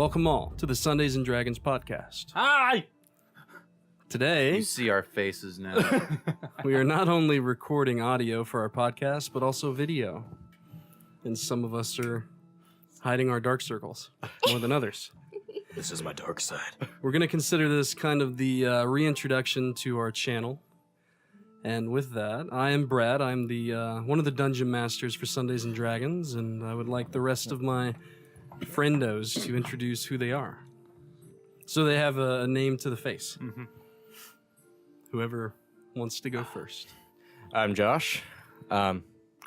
Welcome all to the Sundays and Dragons podcast. Hi! Today, You see our faces now. we are not only recording audio for our podcast, but also video. And some of us are hiding our dark circles more than others. This is my dark side. We're going to consider this kind of the reintroduction to our channel. And with that, I am Brad. I'm the one of the dungeon masters for Sundays and Dragons, and I would like the rest of my friendos to introduce who they are. So they have a name to the face. Mm-hmm. Whoever wants to go first. I'm Josh. I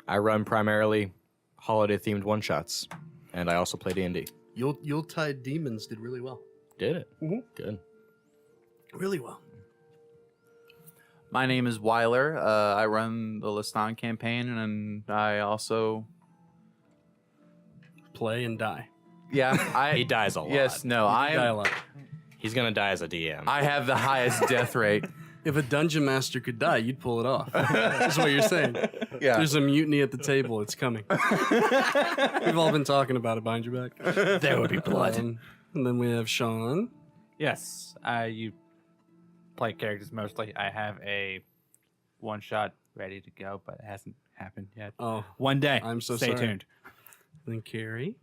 run primarily holiday-themed one-shots, and I also play D&D. Yuletide Demons did really well. Did it? Mm-hmm. Good. Really well. My name is Wyler. I run the Liston campaign, and I also... Play and die. Yeah, He dies a lot. Yes, no, I Die a am... lot. He's gonna die as a DM. I have the highest death rate. If a dungeon master could die, you'd pull it off. That's what you're saying. Yeah. There's a mutiny at the table. It's coming. We've all been talking about it behind your back. There would be blood. And then we have Shawn. Yes, you play characters mostly. I have a one-shot ready to go, but it hasn't happened yet. Oh, One day. I'm so Stay sorry. tuned. and then Carrie.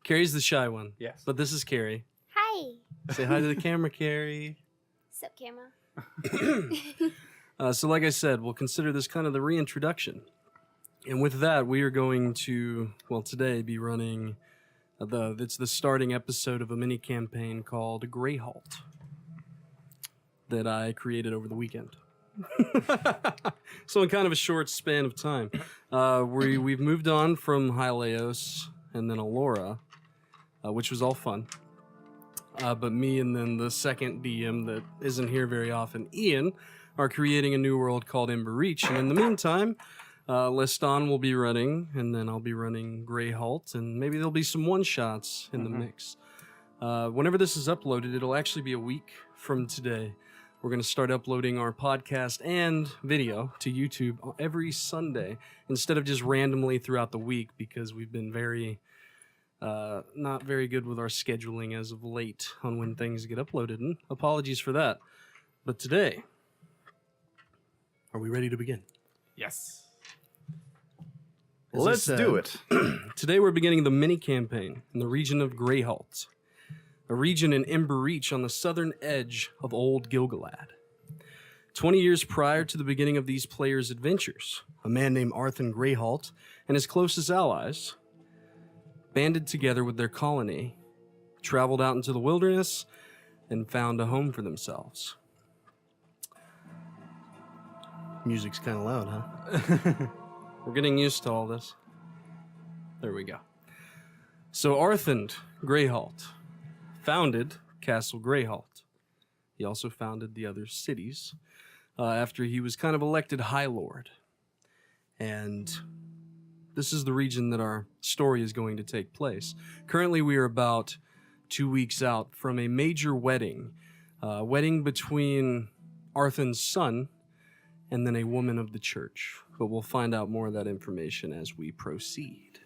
Carrie's the shy one. Yes. But this is Carrie. Hi. Say hi to the camera, Carrie. Sup, camera? So like I said, we'll consider this kind of the reintroduction. And with that, we are going to, well, today be running it's the starting episode of a mini campaign called Grayhalt that I created over the weekend. So in kind of a short span of time, we've moved on from Hyleos and then Alora, which was all fun. But me and then the second DM that isn't here very often, Ian, are creating a new world called Ember Reach. And in the meantime, Liston will be running, and then I'll be running Grayhalt, and maybe there'll be some one-shots in the mix. Whenever this is uploaded, it'll actually be a week from today. We're going to start uploading our podcast and video to YouTube every Sunday instead of just randomly throughout the week, because we've been not very good with our scheduling as of late on when things get uploaded, and apologies for that. But today, are we ready to begin? Yes. As I Let's said, do it. Today we're beginning the mini campaign in the region of Grayhalt, a region in Ember Reach on the southern edge of Old Gilgalad. 20 years prior to the beginning of these players' adventures, a man named Arthur Grayhalt and his closest allies banded together with their colony, traveled out into the wilderness, and found a home for themselves. Music's kind of loud, huh? We're getting used to all this. There we go. So Arthur Grayhalt founded Castle Grayhalt. He also founded the other cities after he was kind of elected High Lord. And this is the region that our story is going to take place. Currently, we are about 2 weeks out from a major wedding between Arthur's son and then a woman of the church. But we'll find out more of that information as we proceed.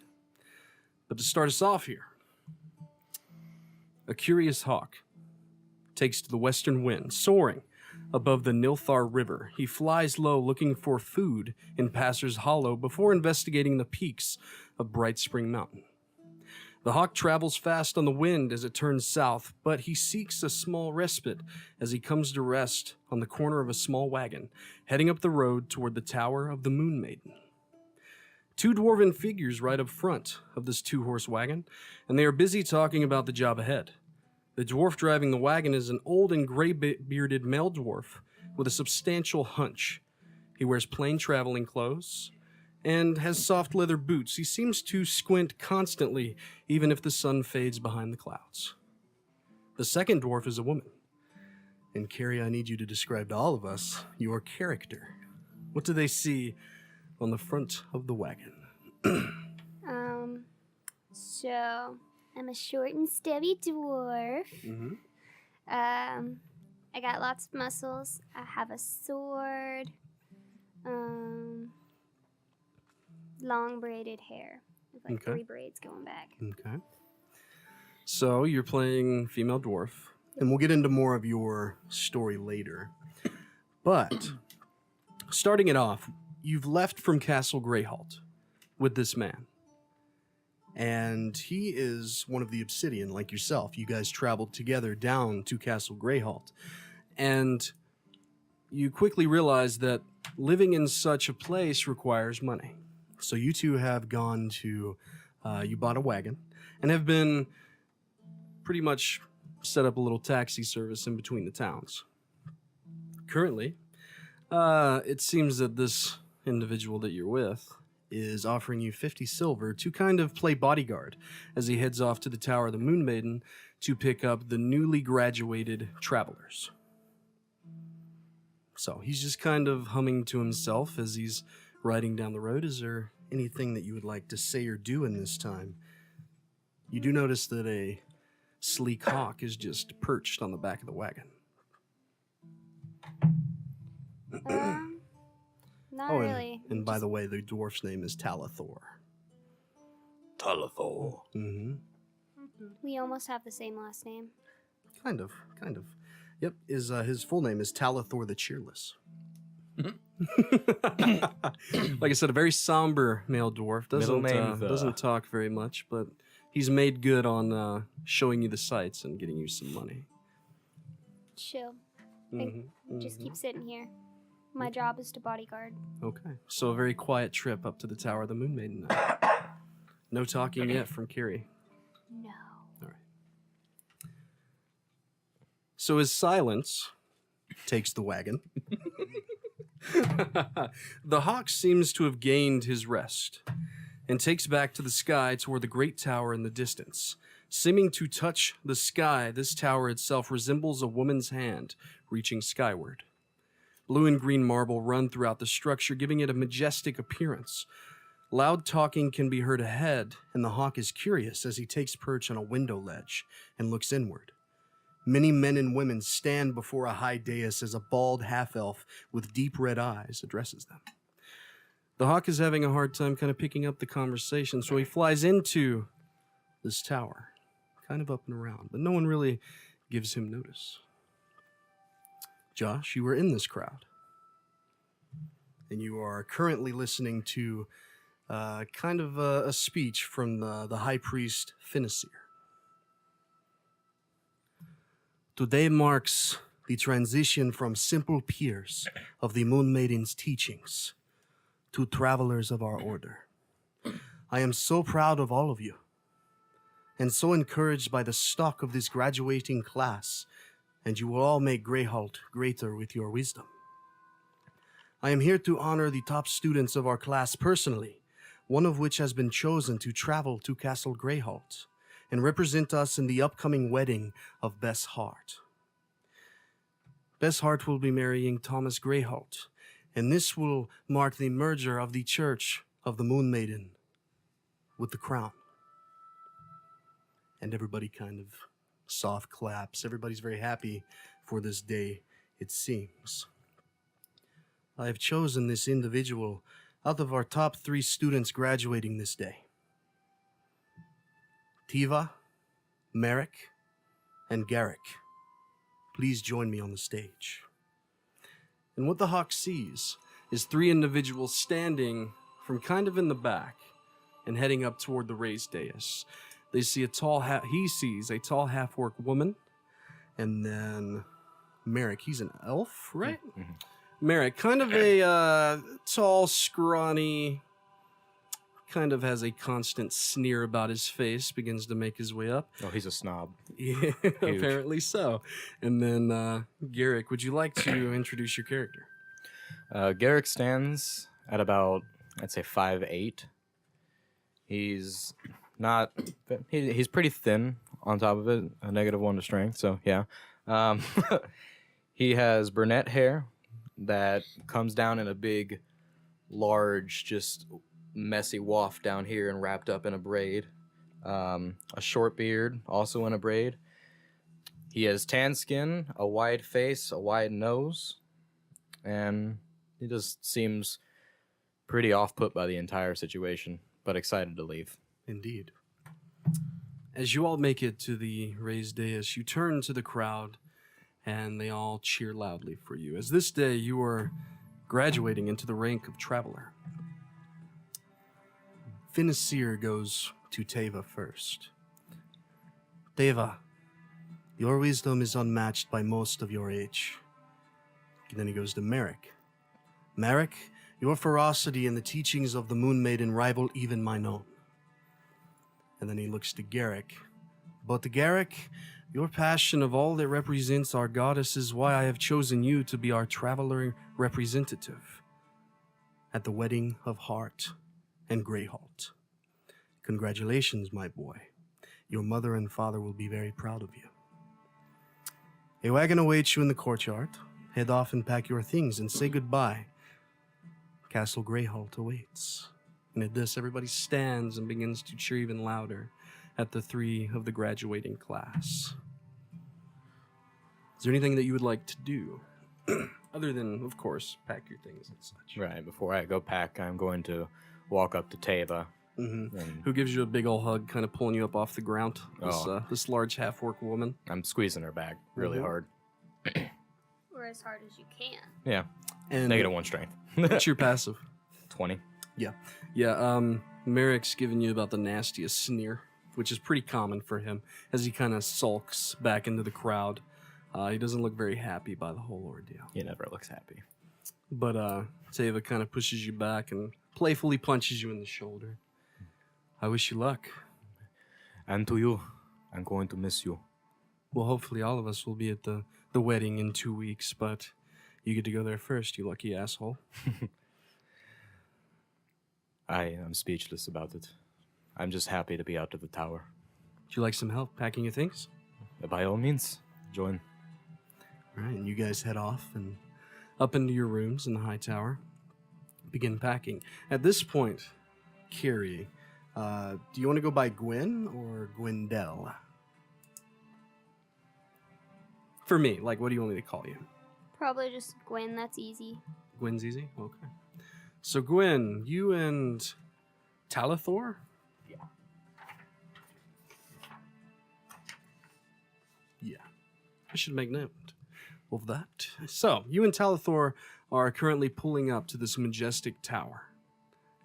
But to start us off here, a curious hawk takes to the western wind, soaring above the Nilthar River. He flies low, looking for food in Passer's Hollow before investigating the peaks of Bright Spring Mountain. The hawk travels fast on the wind as it turns south, but he seeks a small respite as he comes to rest on the corner of a small wagon, heading up the road toward the tower of the Moonmaiden. Two dwarven figures ride up front of this two-horse wagon, and they are busy talking about the job ahead. The dwarf driving the wagon is an old and gray-bearded male dwarf with a substantial hunch. He wears plain traveling clothes and has soft leather boots. He seems to squint constantly, even if the sun fades behind the clouds. The second dwarf is a woman. And Carrie, I need you to describe to all of us your character. What do they see on the front of the wagon? So I'm a short and stubby dwarf. Mm-hmm. I got lots of muscles. I have a sword. Long braided hair with like Okay. 3 braids going back. Okay. So you're playing female dwarf, and we'll get into more of your story later. But starting it off, you've left from Castle Grayhalt with this man. And he is one of the Obsidian, like yourself. You guys traveled together down to Castle Grayhalt. And you quickly realize that living in such a place requires money. So you two have gone to, you bought a wagon, and have been pretty much set up a little taxi service in between the towns. Currently, it seems that this individual that you're with is offering you 50 silver to kind of play bodyguard as he heads off to the Tower of the Moonmaiden to pick up the newly graduated travelers. So he's just kind of humming to himself as he's riding down the road. Is there anything that you would like to say or do in this time? You do notice that a sleek hawk is just perched on the back of the wagon. Not really. And by the way, the dwarf's name is Talathor. Talathor. Mm-hmm. We almost have the same last name. Kind of. Yep, his full name is Talathor the Cheerless. Like I said, a very somber male dwarf. Doesn't talk very much, but he's made good on showing you the sights and getting you some money. Chill. Mm-hmm. Just keep sitting here. My job is to bodyguard. Okay, so a very quiet trip up to the Tower of the Moonmaiden. No talking yet from Carrie. No. All right. So his silence takes the wagon. The hawk seems to have gained his rest and takes back to the sky toward the great tower in the distance. Seeming to touch the sky, this tower itself resembles a woman's hand reaching skyward. Blue and green marble run throughout the structure, giving it a majestic appearance. Loud talking can be heard ahead, and the hawk is curious as he takes perch on a window ledge and looks inward. Many men and women stand before a high dais as a bald half-elf with deep red eyes addresses them. The hawk is having a hard time kind of picking up the conversation, so he flies into this tower, kind of up and around, but no one really gives him notice. Josh, you were in this crowd, and you are currently listening to kind of a speech from the High Priest Finnesir. Today marks the transition from simple peers of the Moonmaiden's teachings to travelers of our order. I am so proud of all of you, and so encouraged by the stock of this graduating class, and you will all make Grayhalt greater with your wisdom. I am here to honor the top students of our class personally, one of which has been chosen to travel to Castle Grayhalt and represent us in the upcoming wedding of Bess Hart. Bess Hart will be marrying Thomas Grayhalt, and this will mark the merger of the Church of the Moonmaiden with the crown. And everybody kind of soft claps. Everybody's very happy for this day, it seems. I have chosen this individual out of our top 3 students graduating this day. Tiva, Merrick, and Garrick. Please join me on the stage. And what the hawk sees is 3 individuals standing from kind of in the back and heading up toward the raised dais. They see he sees a tall half-orc woman, and then Merrick, he's an elf, right? Mm-hmm. Merrick, kind of a tall, scrawny, kind of has a constant sneer about his face, begins to make his way up. Oh, he's a snob. Yeah, apparently so. And then Garrick, would you like to introduce your character? Garrick stands at about, I'd say 5'8". He's not. He's pretty thin on top of it. A -1 to strength. So yeah. He has brunette hair that comes down in a big, large, just messy waft down here and wrapped up in a braid. A short beard, also in a braid. He has tan skin, a wide face, a wide nose, and he just seems pretty off-put by the entire situation, but excited to leave. Indeed. As you all make it to the raised dais, you turn to the crowd, and they all cheer loudly for you. As this day, you are graduating into the rank of Traveler. Financier goes to Teva first. Teva, your wisdom is unmatched by most of your age. And then he goes to Merrick. Merrick, your ferocity and the teachings of the Moonmaiden rival even mine own. And then he looks to Garrick. But Garrick, your passion of all that represents our goddess is why I have chosen you to be our traveler representative at the wedding of Heart and Grayhalt. Congratulations, my boy. Your mother and father will be very proud of you. A wagon awaits you in the courtyard. Head off and pack your things and say goodbye. Castle Grayhalt awaits. And at this, everybody stands and begins to cheer even louder at the three of the graduating class. Is there anything that you would like to do? Other than, of course, pack your things and such. Right, before I go pack, I'm going to walk up to Teva. Mm-hmm. And Who gives you a big old hug, kind of pulling you up off the ground. This large half-orc woman. I'm squeezing her back really hard. Or as hard as you can. Yeah, And -1 strength. what's your passive? 20. Yeah, Merrick's giving you about the nastiest sneer, which is pretty common for him, as he kind of sulks back into the crowd. He doesn't look very happy by the whole ordeal. He never looks happy. But Teva kind of pushes you back and playfully punches you in the shoulder. I wish you luck. And to you, I'm going to miss you. Well, hopefully all of us will be at the wedding in 2 weeks, but you get to go there first, you lucky asshole. I am speechless about it. I'm just happy to be out of the tower. Would you like some help packing your things? By all means, join. All right, and you guys head off and up into your rooms in the high tower. Begin packing. At this point, Carrie, do you want to go by Gwenn or Gwendell? For me, like, what do you want me to call you? Probably just Gwen, that's easy. Gwenn's easy? Okay. So, Gwenn, you and Talithor? Yeah. I should make note of that. So, you and Talithor are currently pulling up to this majestic tower.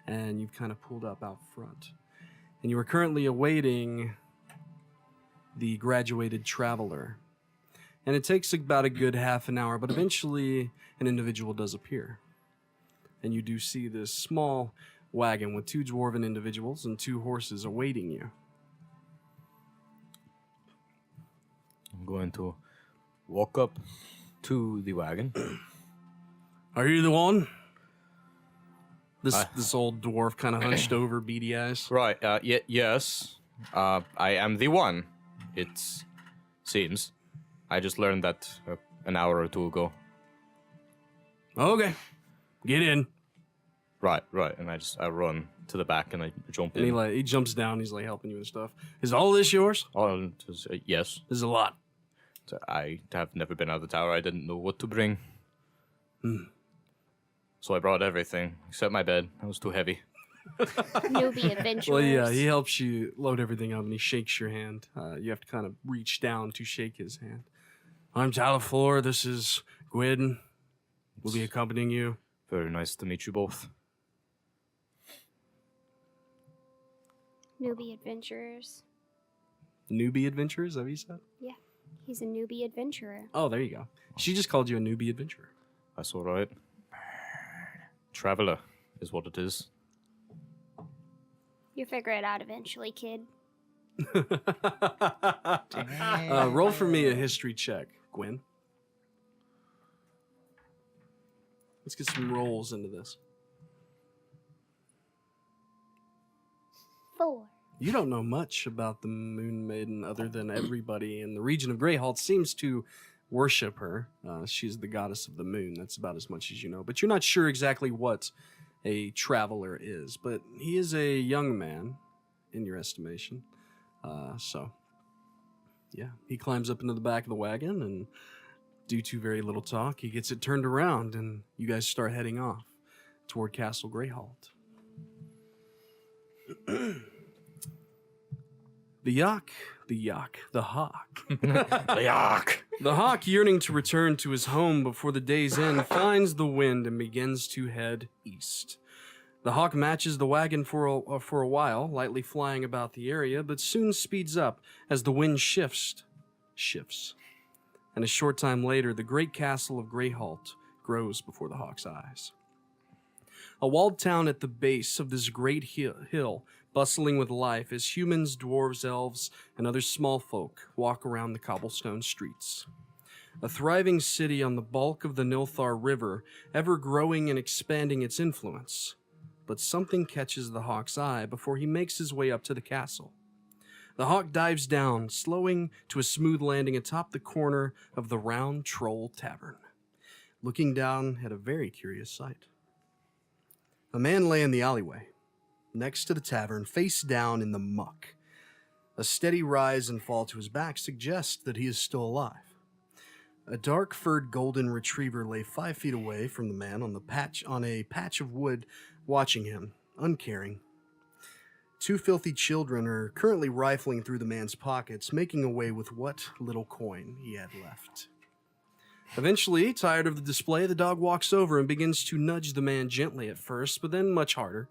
And you've kind of pulled up out front. And you are currently awaiting the graduated traveler. And it takes about a good half an hour, but eventually an individual does appear. And you do see this small wagon with 2 dwarven individuals and 2 horses awaiting you. I'm going to walk up to the wagon. Are you the one? This old dwarf kind of hunched over, beady eyes. Right, yes. I am the one, it seems. I just learned that an hour or two ago. Okay, get in. Right. And I run to the back and I jump in. And he jumps down. He's like helping you and stuff. Is all this yours? Oh, yes. This is a lot. I have never been out of the tower. I didn't know what to bring. So I brought everything except my bed. That was too heavy. Newbie adventurers. Well, yeah, he helps you load everything up and he shakes your hand. You have to kind of reach down to shake his hand. I'm Talithor. This is Gwenn. We'll be accompanying you. Very nice to meet you both. Newbie adventurers. Newbie adventurers, is that what you said? Yeah, he's a newbie adventurer. Oh, there you go. She just called you a newbie adventurer. That's all right. Traveler is what it is. You'll figure it out eventually, kid. Roll for me a history check, Gwenn. Let's get some rolls into this. 4. You don't know much about the Moonmaiden other than everybody in the region of Grayhalt seems to worship her. She's the goddess of the moon. That's about as much as you know. But you're not sure exactly what a traveler is. But he is a young man, in your estimation. So, yeah. He climbs up into the back of the wagon, and due to very little talk, he gets it turned around, and you guys start heading off toward Castle Grayhalt. The hawk. The yak. The hawk, yearning to return to his home before the day's end, finds the wind and begins to head east. The hawk matches the wagon for a while, lightly flying about the area, but soon speeds up as the wind shifts. And a short time later, the great castle of Grayhalt grows before the hawk's eyes. A walled town at the base of this great hill, bustling with life as humans, dwarves, elves, and other small folk walk around the cobblestone streets. A thriving city on the bulk of the Nilthar River, ever growing and expanding its influence. But something catches the hawk's eye before he makes his way up to the castle. The hawk dives down, slowing to a smooth landing atop the corner of the Round Troll Tavern, looking down at a very curious sight. A man lay in the alleyway, next to the tavern, face down in the muck. A steady rise and fall to his back suggests that he is still alive. A dark-furred golden retriever lay 5 feet away from the man on a patch of wood, watching him, uncaring. 2 filthy children are currently rifling through the man's pockets, making away with what little coin he had left. Eventually, tired of the display, the dog walks over and begins to nudge the man gently at first, but then much harder,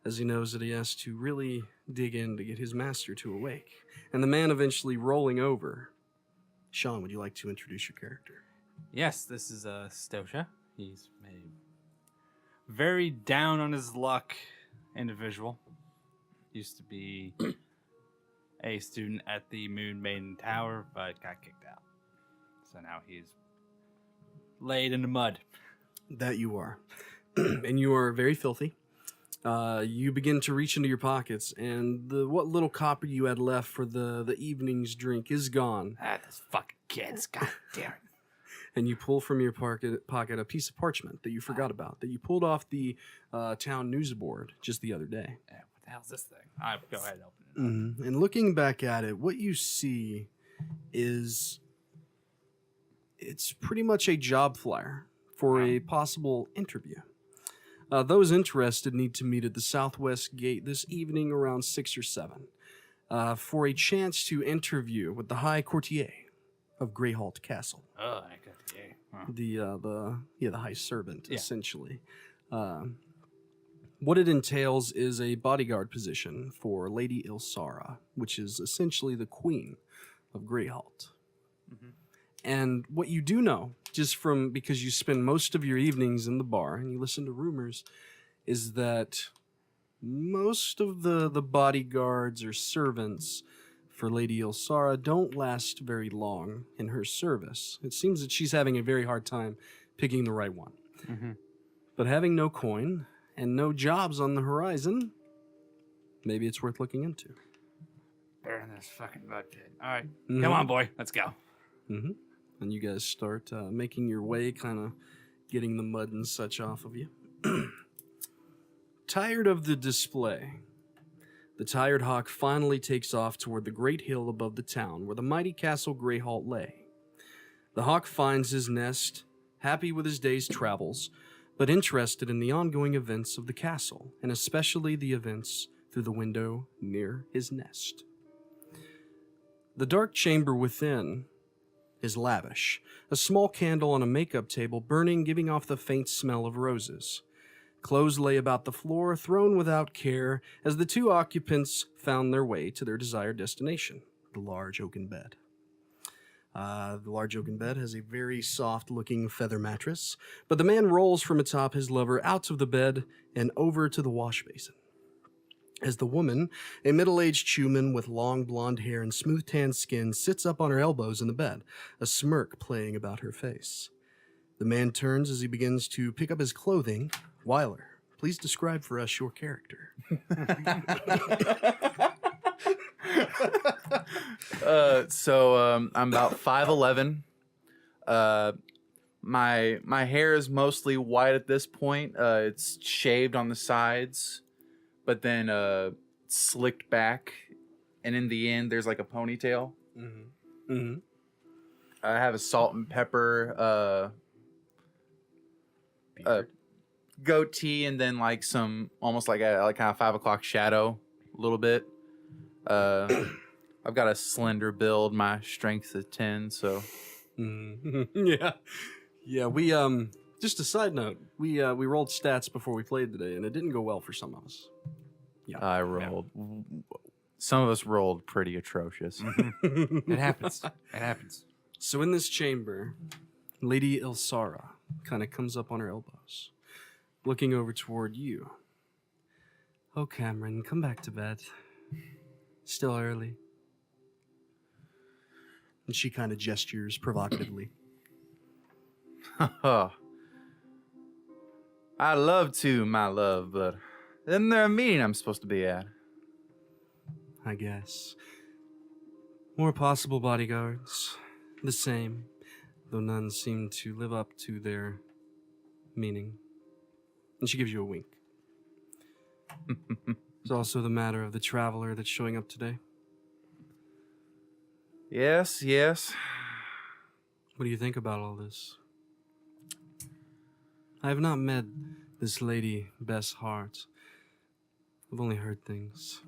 as he knows that he has to really dig in to get his master to awake. And the man eventually rolling over. Shawn, would you like to introduce your character? Yes, this is Stoica. He's a very down on his luck individual. Used to be a student at the Moonmaiden Tower, but got kicked out. So now he's laid in the mud. That you are. And you are very filthy. You begin to reach into your pockets, and what little copper you had left for the evening's drink is gone. Those fucking kids. God damn it. And you pull from your pocket a piece of parchment that you forgot about, that you pulled off the town news board just the other day. Yeah, what the hell's this thing? All right, go ahead and open it up. Mm-hmm. And looking back at it, what you see is it's pretty much a job flyer for a possible interview. Those interested need to meet at the Southwest Gate this evening around 6 or 7 for a chance to interview with the High Courtier of Grayhalt Castle. Oh, I got the A. Huh. The High Servant, essentially. What it entails is a bodyguard position for Lady Ilsara, which is essentially the Queen of Grayhalt. Mm-hmm. And what you do know, just from because you spend most of your evenings in the bar and you listen to rumors, is that most of the bodyguards or servants for Lady Ilsara don't last very long in her service. It seems that she's having a very hard time picking the right one. Mm-hmm. But having no coin and no jobs on the horizon, maybe it's worth looking into. Better than this fucking mud pit. All right, come on, boy, let's go. Mm-hmm. And you guys start making your way, kind of getting the mud and such off of you. Tired of the display, the tired hawk finally takes off toward the great hill above the town where the mighty castle Grayhalt lay. The hawk finds his nest, happy with his day's travels, but interested in the ongoing events of the castle, and especially the events through the window near his nest. The dark chamber within is lavish, a small candle on a makeup table burning, giving off the faint smell of roses. Clothes lay about the floor, thrown without care, as the 2 occupants found their way to their desired destination, the large oaken bed. The large oaken bed has a very soft-looking feather mattress, but the man rolls from atop his lover out of the bed and over to the wash basin. As the woman, a middle-aged human with long blonde hair and smooth tan skin, sits up on her elbows in the bed, a smirk playing about her face. The man turns as he begins to pick up his clothing. Wyler, please describe for us your character. I'm about 5'11". My hair is mostly white at this point. It's shaved on the sides, but then slicked back, and in the end, there's like a ponytail. Mm-hmm. Mm-hmm. I have a salt and pepper goatee, and then like some almost like a kind of 5 o'clock shadow, a little bit. I've got a slender build. My strength is 10, so Yeah. Yeah, we just a side note, we rolled stats before we played today and it didn't go well for some of us. I rolled. Some of us rolled pretty atrocious. It happens. It happens. So in this chamber, Lady Ilsara kind of comes up on her elbows, looking over toward you. Oh, Camren, come back to bed. Still early. And she kind of gestures provocatively. I'd love to, my love, but isn't there a meeting I'm supposed to be at? I guess. More possible bodyguards. The same, though none seem to live up to their meaning. And she gives you a wink. It's also the matter of the traveler that's showing up today. Yes, yes. What do you think about all this? I have not met this lady, Bess Hart. I've only heard things.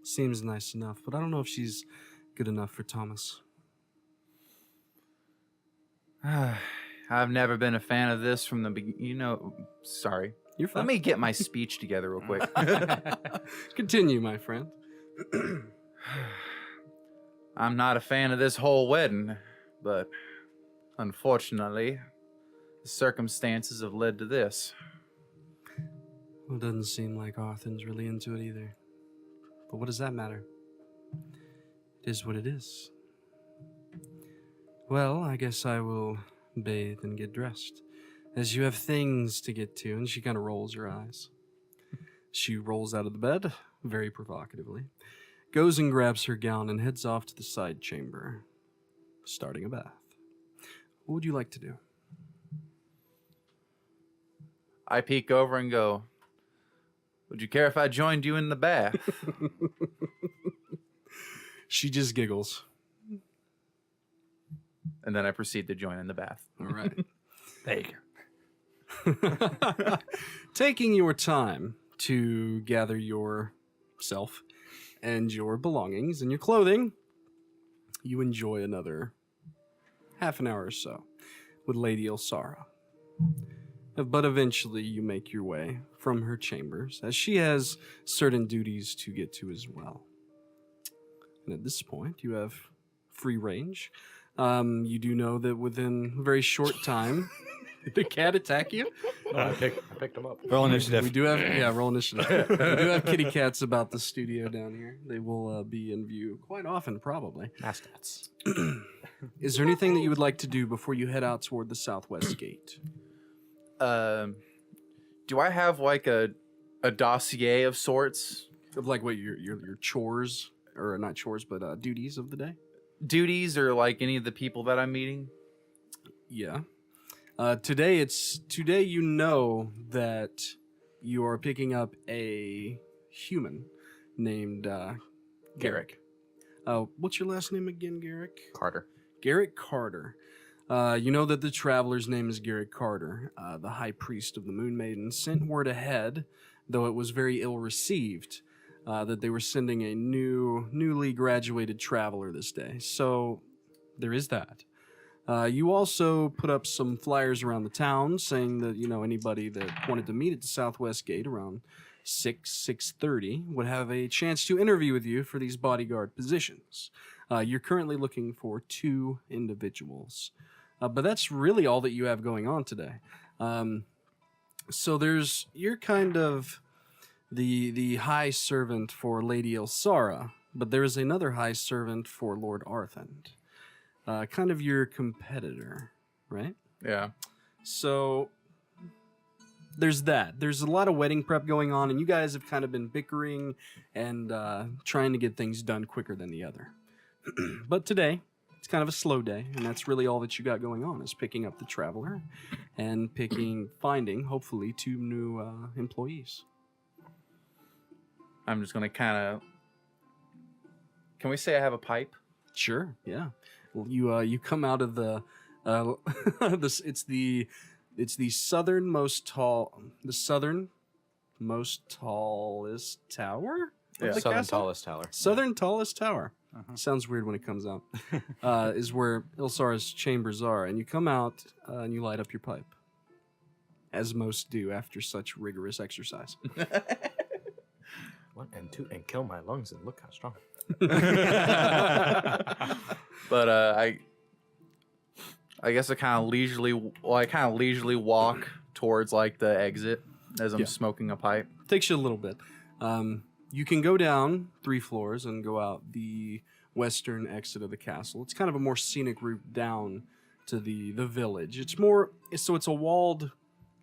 Seems nice enough, but I don't know if she's good enough for Thomas. I've never been a fan of this from the beginning. Sorry. You're fine. Let me get my speech together real quick. Continue, my friend. I'm not a fan of this whole wedding, but unfortunately, the circumstances have led to this. Well, it doesn't seem like Arthur's really into it either. But what does that matter? It is what it is. Well, I guess I will bathe and get dressed, as you have things to get to. And she kind of rolls her eyes. She rolls out of the bed, very provocatively, goes and grabs her gown and heads off to the side chamber, starting a bath. What would you like to do? I peek over and go, would you care if I joined you in the bath? She just giggles. And then I proceed to join in the bath. All right. There you go. Taking your time to gather yourself and your belongings and your clothing, you enjoy another half an hour or so with Lady Ilsara. But eventually you make your way from her chambers, as she has certain duties to get to as well. And at this point, you have free range. You do know that within a very short time, did the cat attack you? I picked him up. Roll initiative. We do have, roll initiative. We do have kitty cats about the studio down here. They will be in view quite often, probably. Mascots. Is there anything that you would like to do before you head out toward the southwest gate? Do I have like a dossier of sorts? Of like what your chores, or not chores, but duties of the day? Duties or like any of the people that I'm meeting? Yeah. Today you know that you are picking up a human named Garrick. What's your last name again, Garrick? Carter. Garrick Carter. You know that the traveler's name is Garrick Carter. The high priest of the Moonmaiden sent word ahead, though it was very ill received, that they were sending a newly graduated traveler this day. So there is that. You also put up some flyers around the town saying that, anybody that wanted to meet at the Southwest Gate around 6:30 would have a chance to interview with you for these bodyguard positions. You're currently looking for 2 individuals. But that's really all that you have going on today. So you're kind of the high servant for Lady Ilsara, but there is another high servant for Lord Arthand. Kind of your competitor, right? Yeah. So there's that. There's a lot of wedding prep going on, and you guys have kind of been bickering and trying to get things done quicker than the other. But today, it's kind of a slow day, and that's really all that you got going on, is picking up the traveler and finding, hopefully, 2 new employees. I'm just going to kind of... Can we say I have a pipe? Sure, yeah. Well, you come out of the it's the southernmost tallest tower of the Southern castle? tallest tower. Southern tallest tower. sounds weird when it comes out, is where Ilsar's chambers are. And you come out and you light up your pipe, as most do after such rigorous exercise. 1 and 2 and kill my lungs and look how strong. But I guess I kind of leisurely walk towards like the exit as I'm smoking a pipe. Takes you a little bit. You can go down 3 floors and go out the western exit of the castle. It's kind of a more scenic route down to the village. It's a walled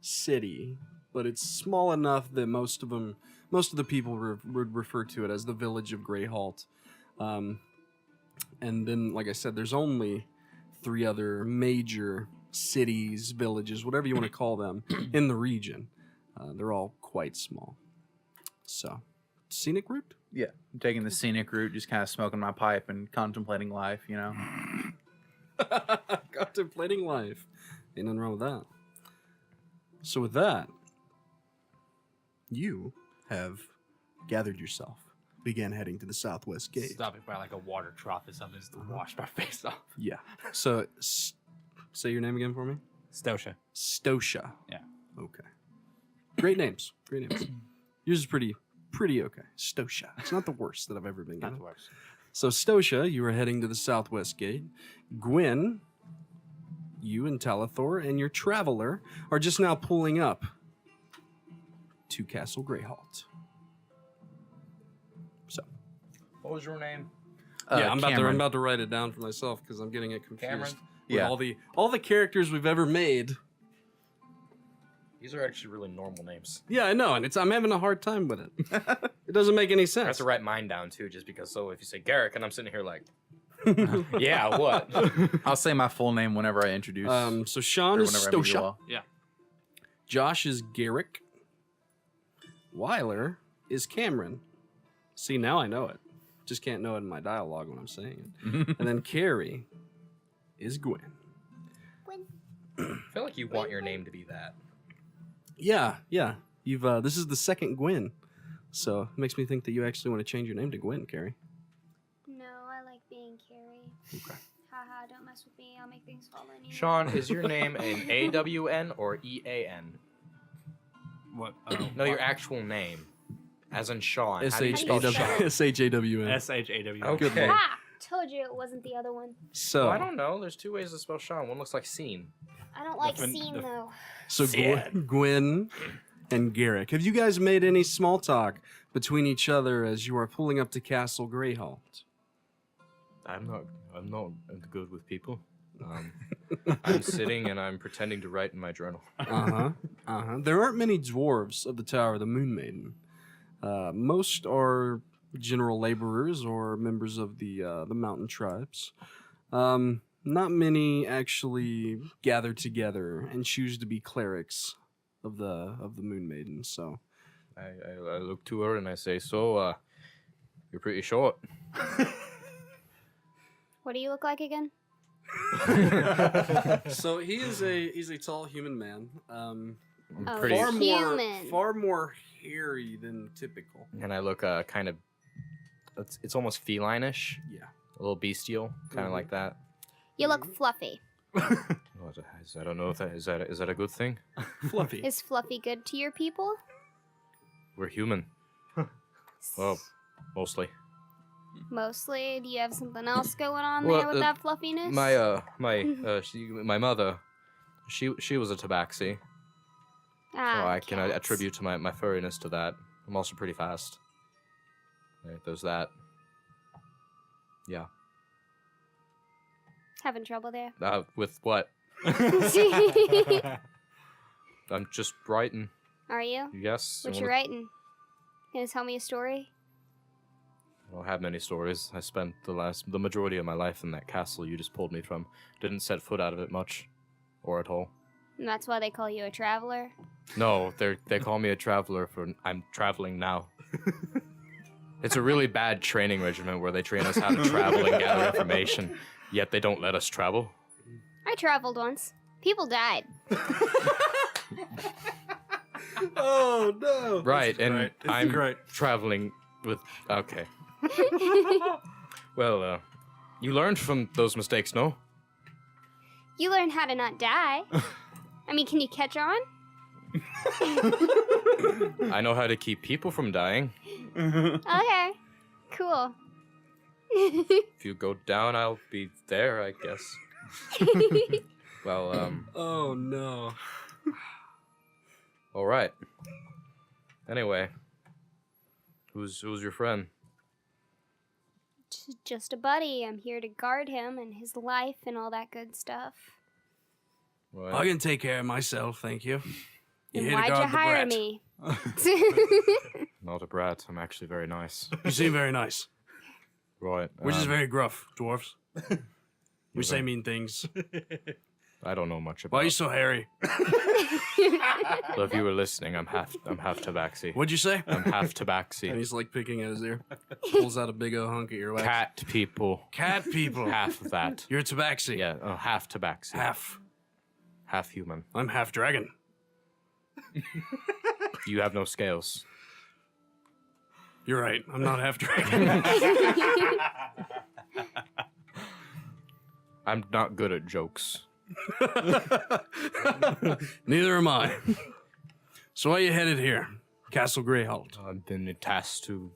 city, but it's small enough that most of the people would refer to it as the village of Grayhalt. And then, like I said, there's only 3 other major cities, villages, whatever you want to call them, in the region. They're all quite small. So, scenic route? Yeah, I'm taking the scenic route, just kind of smoking my pipe and contemplating life, you know. Contemplating life. Ain't nothing wrong with that. So with that, you have gathered yourself, began heading to the southwest gate. Stopping by like a water trough or something just to wash my face off. Yeah. So, say your name again for me. Stoica. Stoica. Yeah. Okay. Great names. Great names. Yours is pretty okay. Stoica. It's not the worst that I've ever been Not given. the worst. So Stoica, you are heading to the southwest gate. Gwenn, you and Talathor and your traveler are just now pulling up to Castle Grayhalt. So, What was your name? yeah, I'm Camren. about to write it down for myself because I'm getting it confused. Camren? With Yeah. all the characters we've ever made. These are actually really normal names. Yeah, I know, and I'm having a hard time with it. It doesn't make any I have sense. to write mine down too, just because. So if you say Garrick, and I'm sitting here like, yeah, what? I'll say my full name whenever I introduce. So Shawn or is whenever I meet you Stoica. all. Yeah. Josh is Garrick. Wyler is Camren. See, now I know it. Just can't know it in my dialogue when I'm saying it. And then Carrie is Gwenn. I feel like you want your name to be that. Yeah. You've this is the second Gwenn, so it makes me think that you actually want to change your name to Gwenn, Carrie. No, I like being Carrie. Okay. Haha, don't mess with me. I'll make things fall on you. Shawn, is your name an AWN or EAN? What? No, your actual name, as in Shawn. How do you S-H-A-W-N. spell Shawn? S-H-A-W-N. S-H-A-W. Okay. Good Ah! Told you it wasn't the other one. So, Well, I don't know. There's 2 ways to spell Shawn. One looks like scene. I don't like fin- scene the- though. so Sad. Gwenn and Garrick, have you guys made any small talk between each other as you are pulling up to Castle Grayhalt? I'm not good with people. I'm sitting and I'm pretending to write in my journal. There aren't many dwarves of the Tower of the Moonmaiden. Most are general laborers or members of the mountain tribes. Not many actually gather together and choose to be clerics of the Moonmaiden. So, I look to her and I say, "So, you're pretty short." What do you look like again? so he's a tall human man. Oh, pretty- human. Far more hairy than typical. And I look kind of. It's almost feline-ish, Yeah. a little bestial, kind of like that. You look fluffy. I don't know if that is that a good thing. Fluffy. Is Fluffy good to your people? We're human. Well, mostly. Mostly. Do you have something else going on Well, there with that fluffiness? My mother, she was a tabaxi, so I can cats. attribute to my furriness to that. I'm also pretty fast. Right, there's that. Yeah. Having trouble there. With what? I'm just writing. Are you? Yes. What you writing? Gonna tell me a story? I don't have many stories. I spent the majority of my life in that castle you just pulled me from. Didn't set foot out of it much, or at all. And that's why they call you a traveler? No, they call me a traveler for I'm traveling now. It's a really bad training regimen where they train us how to travel and gather information, yet they don't let us travel. I traveled once. People died. Oh no! Right, and great. It's I'm great. traveling with. Okay. Well, you learned from those mistakes, no? You learn how to not die. I mean, can you catch on? I know how to keep people from dying. Okay, cool. If you go down, I'll be there, I guess. Well, Oh no. all right. Anyway, who's your friend? Just a buddy. I'm here to guard him and his life and all that good stuff. Right. I can take care of myself, thank you. And here to why'd you guard the hire brat. me? Not a brat. I'm actually very nice. You seem very nice. Right. We're just very gruff, dwarves. We You're say right. mean things. I don't know much about. Why are you so hairy? So if you were listening, I'm half tabaxi. What'd you say? I'm half And tabaxi. he's like picking at his ear. Pulls out a big old hunk of earwax. Cat people. Cat people. Half of that. You're tabaxi. Yeah, half tabaxi. Half. Half human. I'm half dragon. You have no scales. You're right. I'm not half dragon. I'm not good at jokes. Neither am I. So why are you headed here? Castle Grayhalt. I've been tasked to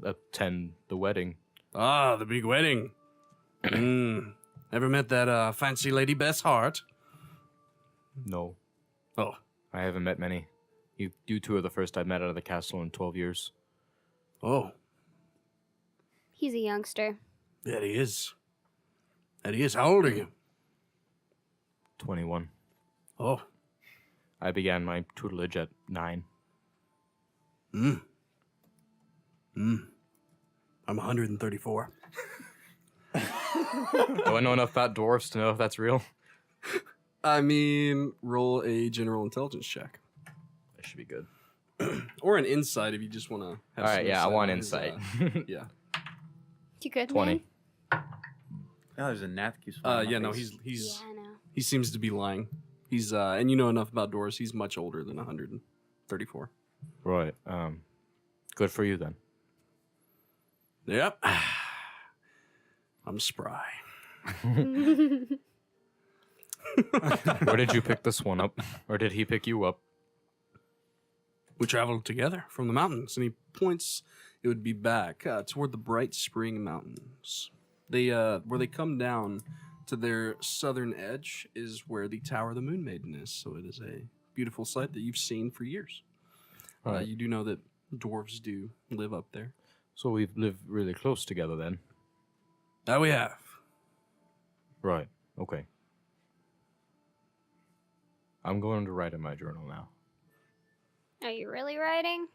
attend the wedding. Ah, the big wedding. Ever met that fancy lady Beth's Heart? No, Oh, I haven't met many. You two are the first I've met out of the castle in 12 years. oh, He's a youngster. that he is. That he is. How old are you? 21. Oh, I began my tutelage at 9. I'm 134. Do I know enough about dwarves to know if that's real? I mean, roll a general intelligence check. That should be good. Or an insight if you just want to have All right, some yeah, I want on his, insight. yeah. You good, 20. man? Oh, there's a gnat that keeps flying in Yeah, my no, face. he's Yeah, I know. he seems to be lying. He's and you know enough about dwarves. He's much older than 134. Right. Good for you then. Yep. I'm spry. Where did you pick this one up? Or did he pick you up? We traveled together from the mountains, and he points. It would be back toward the Bright Spring Mountains. They where they come down to their southern edge is where the Tower of the Moonmaiden is. So it is a beautiful sight that you've seen for years. Right. You do know that dwarves do live up there. So we've lived really close together then. That we have. Right. Okay. I'm going to write in my journal now. Are you really writing?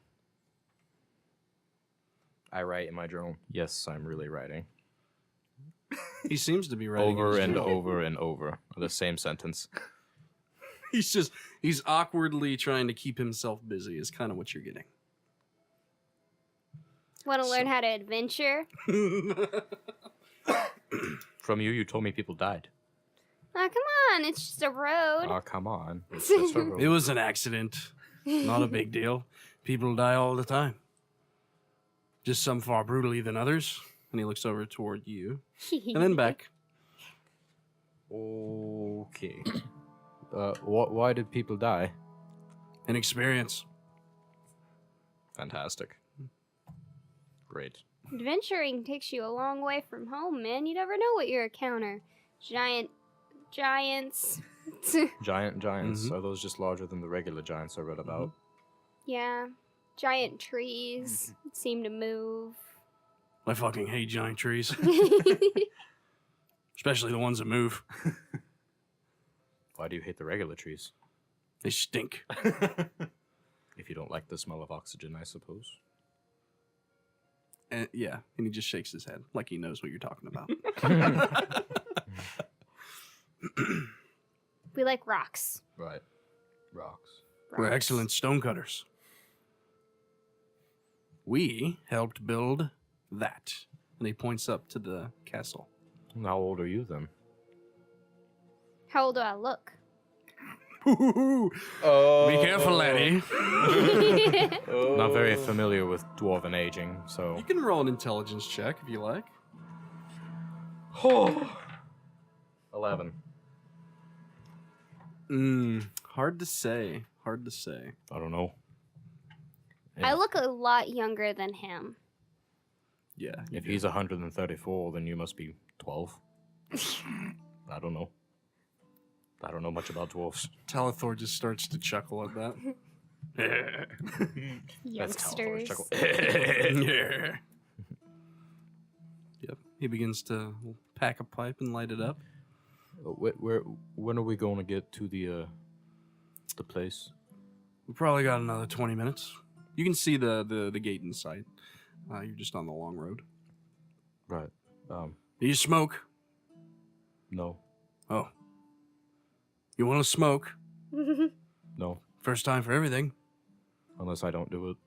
I write in my journal. Yes, I'm really writing. He seems to be writing Over his and journal. over and over. The same sentence. He's awkwardly trying to keep himself busy. Is kind of what you're getting. Want to learn how to adventure? From you told me people died. Oh, come on. It's just a road. Oh, come on. It's just a road. It was an accident. Not a big deal. People die all the time. Just some far brutally than others. And he looks over toward you. And then back. Okay. Why did people die? An experience. Fantastic. Great. Adventuring takes you a long way from home, man. You never know what you'll encounter. Giants. Giants. Mhm. Are those just larger than the regular giants I read about? Yeah. Giant trees seem to move. I fucking hate giant trees. Especially the ones that move. Why do you hate the regular trees? They stink. If you don't like the smell of oxygen, I suppose. And, yeah. And he just shakes his head like he knows what you're talking about. We like rocks. Right. Rocks. We're Rocks. excellent stonecutters. We helped build that. And he points up to the castle. How old are you then? How old do I look? Oh. Be careful, laddie. Not very familiar with dwarven aging, so You can roll an intelligence check if you like. 11. Hard to say. Hard to say. I don't know. I look a lot younger than him. Yeah. If he's 134, then you must be 12. I don't know. I don't know much about dwarfs. Talithor just starts to chuckle at that. Youngsters. Yeah. Yep. He begins to pack a pipe and light it up. When are we going to get to the place? We probably got another 20 minutes. You can see the gate in sight. You're just on the long road. Right. Do you smoke? No. Oh. You want to smoke? No. First time for everything. Unless I don't do it.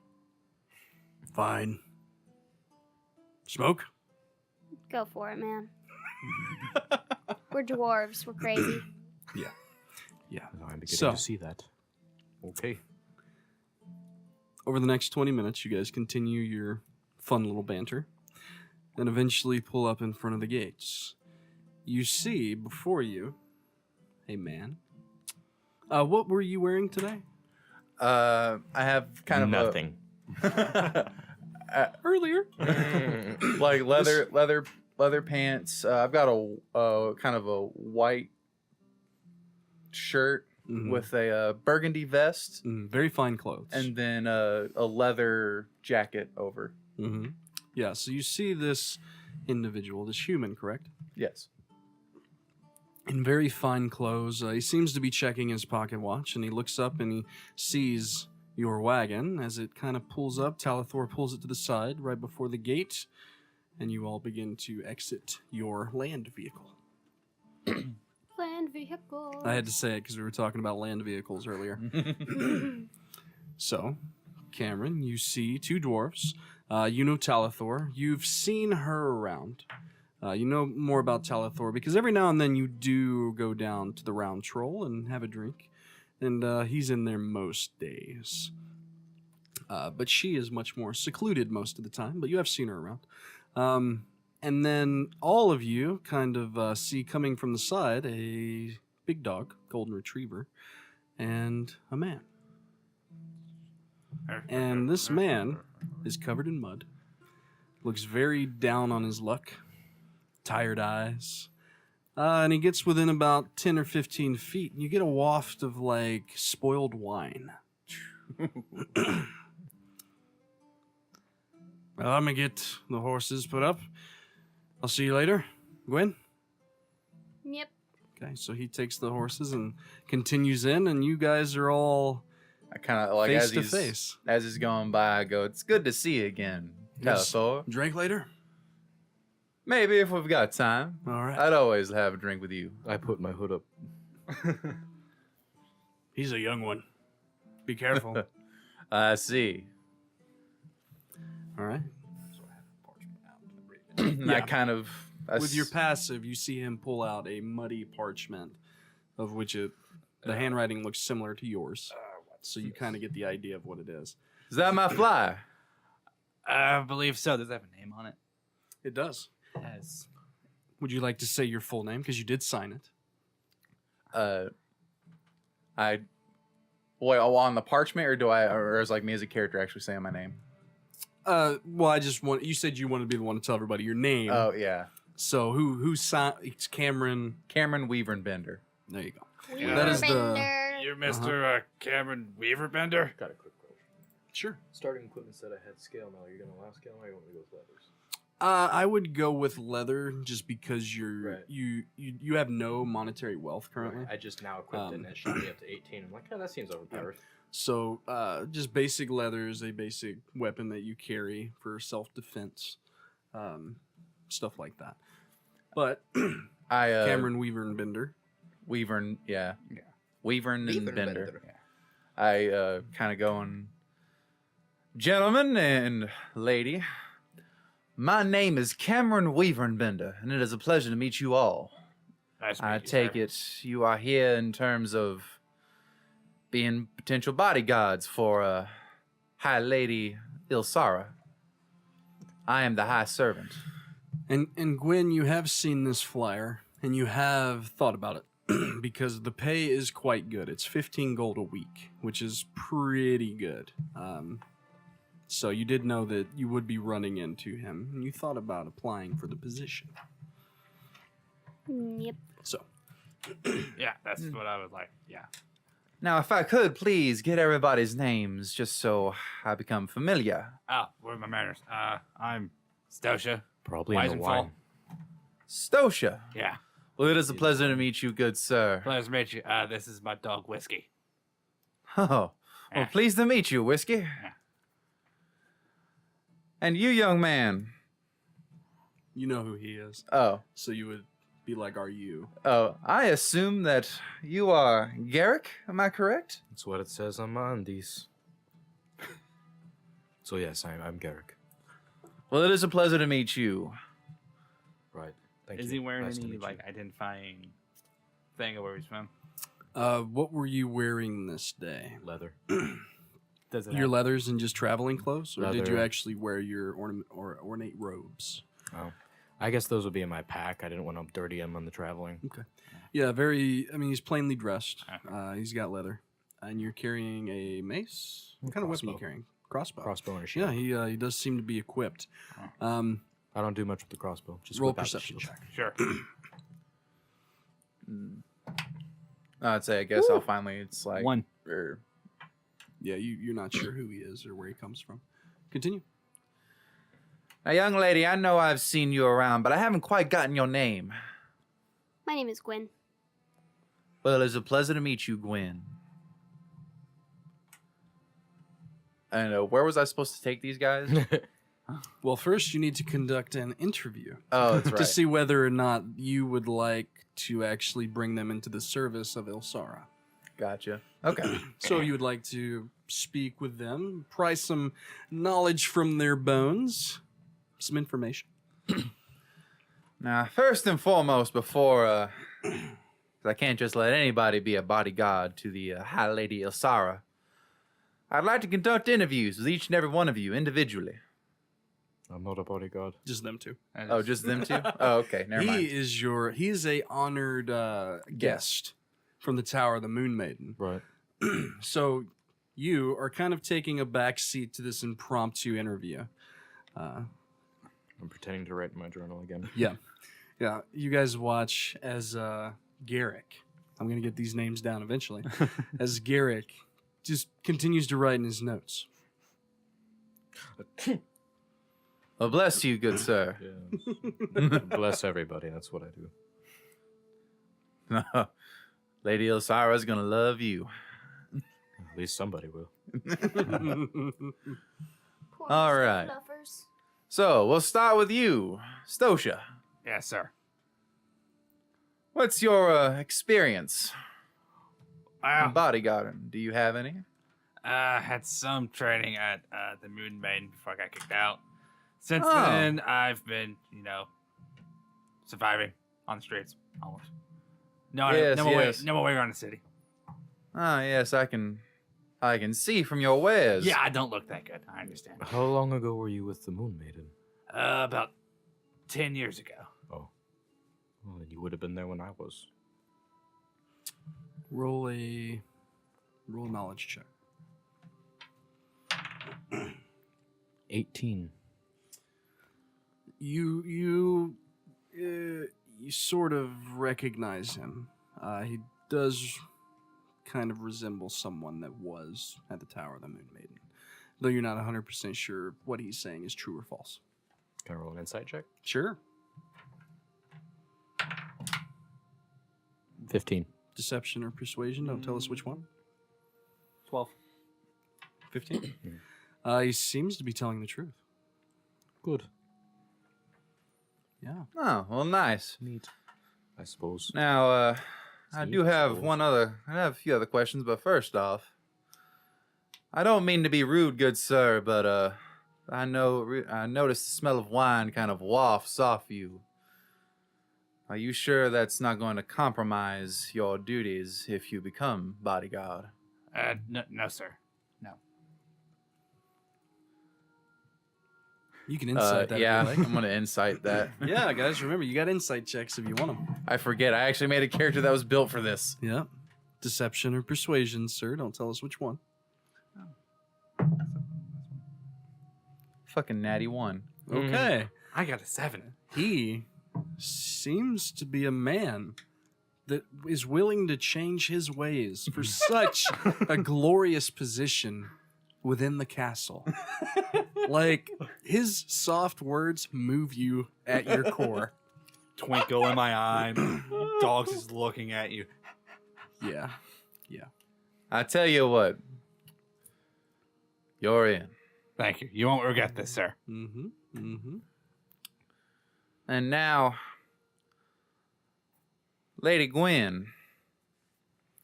Fine. Smoke? Go for it, man. We're dwarves. We're crazy. Yeah. I'm beginning So- to see that. Okay. Over the next 20 minutes, you guys continue your fun little banter and eventually pull up in front of the gates. You see before you a man. What were you wearing today? I have kind of nothing. Earlier. like leather pants. I've got a kind of a white shirt Mhm. with a burgundy vest, Very fine clothes. and then a leather jacket over. Mm-hmm. Yeah, so you see this individual, this human, correct? Yes. In very fine clothes. He seems to be checking his pocket watch, and he looks up and he sees your wagon as it kind of pulls up. Talithor pulls it to the side right before the gate, and you all begin to exit your land vehicle. Land vehicle. I had to say it because we were talking about land vehicles earlier. So, Camren, you see two dwarves. You know Talithor. You've seen her around. You know more about Talithor because every now and then you do go down to the Round Troll and have a drink. And he's in there most days. But she is much more secluded most of the time, but you have seen her around. And then all of you kind of see coming from the side a big dog, golden retriever, and a man. And this man is covered in mud, looks very down on his luck, tired eyes. And he gets within about 10 or 15 feet, and you get a waft of, like, spoiled wine. Well, I'm going to get the horses put up. I'll see you later. Gwenn? Yep. Okay, so he takes the horses and continues in, and you guys are all I kind of like face as to he's face. as he's going by. I go, "It's good to see you again, Yes. Talithor. Drink later? Maybe if we've got time. All right. I'd always have a drink with you." I put my hood up. He's a young one. Be careful. I see. All right. And I Yeah. kind of With your passive, you see him pull out a muddy parchment, of which the handwriting looks similar to yours. So you kind of get the idea of what it is. Is that my fly? I believe so. Does it have a name on it? It does. Yes. Would you like to say your full name? Because you did sign it. I wait on the parchment, or is like me as a character actually saying my name? Well, I just want. You said you want to be the one to tell everybody your name. Oh yeah, So who signed? It's Camren. Cameron Weaver and Bender. There you go. Yeah. That is the. Weaverbender. You're Mr. Cameron Weaverbender? Got a quick question. Sure. Starting equipment said I had scale mail. You're going to allow scale mail or you want me to go with leathers? I would go with leather just because you're Right. you have no monetary wealth currently. I just now equipped it and it shot me up to 18. I'm like, oh, that seems overpowered. So just basic leather is a basic weapon that you carry for self-defense, stuff like that. But I Cameron Weaver and Bender. Weaver and Yeah. Weaver and Weaver and Bender. Bender. I kind of going, gentlemen and lady. My name is Cameron Weaver and Bender, and it is a pleasure to meet you all. Nice to I meet you, take sir. it you are here in terms of being potential bodyguards for High Lady Ilsara. I am the High Servant. And Gwen, you have seen this flyer, and you have thought about it, because the pay is quite good. It's 15 gold a week, which is pretty good. So you did know that you would be running into him, and you thought about applying for the position. Yep. So, Yeah, that's what I would like. Yeah. Now, if I could please get everybody's names just so I become familiar. Oh, what are my manners? I'm Stoica. Probably in the Weisenfall. wine. Stoica. Yeah. Well, it is a pleasure to meet you, good sir. Pleasure to meet you. This is my dog, Whiskey. Oh, well, Yeah. pleased to meet you, Whiskey. And you, young man. you know who he is. Oh, So you would be like, are you? I assume that you are Garrick. Am I correct? That's what it says on my undies. So yes, I'm Garrick. Well, it is a pleasure to meet you. Right. Thank Is you. he wearing Nice to any meet like you. identifying thing of where he's from? What were you wearing this day? Leather? Does it Your have- leathers and just traveling clothes, or did you Leather. actually wear your ornate robes? Oh, I guess those would be in my pack. I didn't want to dirty him on the traveling. Yeah, very. I mean, he's plainly dressed. Okay. He's got leather, and you're carrying a mace. What kind of weapon are you Crossbow. carrying? Crossbow. Crossbow and a shield. Yeah, he does seem to be equipped. I don't do much with the crossbow. Just Roll whip out the perception shield. check. Sure. I'd say, I guess I'll finally, it's like... One. er, Yeah, you're not sure who he is or where he comes from. Continue. Now, young lady, I know I've seen you around, but I haven't quite gotten your name. My name is Gwen. Well, it's a pleasure to meet you, Gwen. And where was I supposed to take these guys? Well, first you need to conduct an interview Oh, that's right. to see whether or not you would like to actually bring them into the service of Ilsara. Gotcha. Okay. So you would like to speak with them, pry some knowledge from their bones, some information. Now, first and foremost, before, 'cause I can't just let anybody be a bodyguard to the High Lady Ilsara, I'd like to conduct interviews with each and every one of you individually. I'm not a bodyguard. Just them two. Oh, just them two? Oh, okay. Never mind. He is a honored guest from the Tower of the Moonmaiden. Right. So you are kind of taking a back seat to this impromptu interview. I'm pretending to write in my journal again. Yeah. Yeah. You guys watch as Garrick, I'm going to get these names down eventually, as Garrick just continues to write in his notes. Well, bless you, good sir. Yeah. Bless everybody. That's what I do. Lady Ilsara's gonna love you. At least somebody will. Poor All stuff right. lovers. So, we'll start with you, Stoica. Yes, sir. What's your experience Well, bodyguarding? Do you have any? I had some training at the Moonmaiden before I got kicked out. Since Oh. then, I've been, surviving on the streets almost. No, Yes, no more yes. way, no more way around the city. Ah, yes, I can see from your wares. Yeah, I don't look that good. I understand. How long ago were you with the Moonmaiden? About 10 years ago. Oh. Well, then you would have been there when I was. roll a knowledge check. 18. You sort of recognize him. He does kind of resemble someone that was at the Tower of the Moonmaiden, though you're not 100% sure what he's saying is true or false. Can I roll an insight check? Sure. 15. Deception or persuasion? Don't tell us which one. 12. 15. He seems to be telling the truth. Good. Yeah. Oh, well, nice. Neat. I suppose. Now, I Neat, do I have suppose. I have a few other questions, but first off, I don't mean to be rude, good sir, but I noticed the smell of wine kind of wafts off you. Are you sure that's not going to compromise your duties if you become bodyguard? No, sir. No. You can insight that. Yeah, if you like. I'm gonna insight that. Yeah, guys, remember, you got insight checks if you want them. I forget. I actually made a character that was built for this. Yeah. Deception or persuasion, sir. Don't tell us which one. Fucking natty 1. Okay. I got a 7. He seems to be a man that is willing to change his ways for such a glorious position within the castle. Like, his soft words move you at your core. Twinkle in my eye. Dogs is looking at you. Yeah. I tell you what. You're in. Thank you. You won't regret this, sir. And now, Lady Gwenn.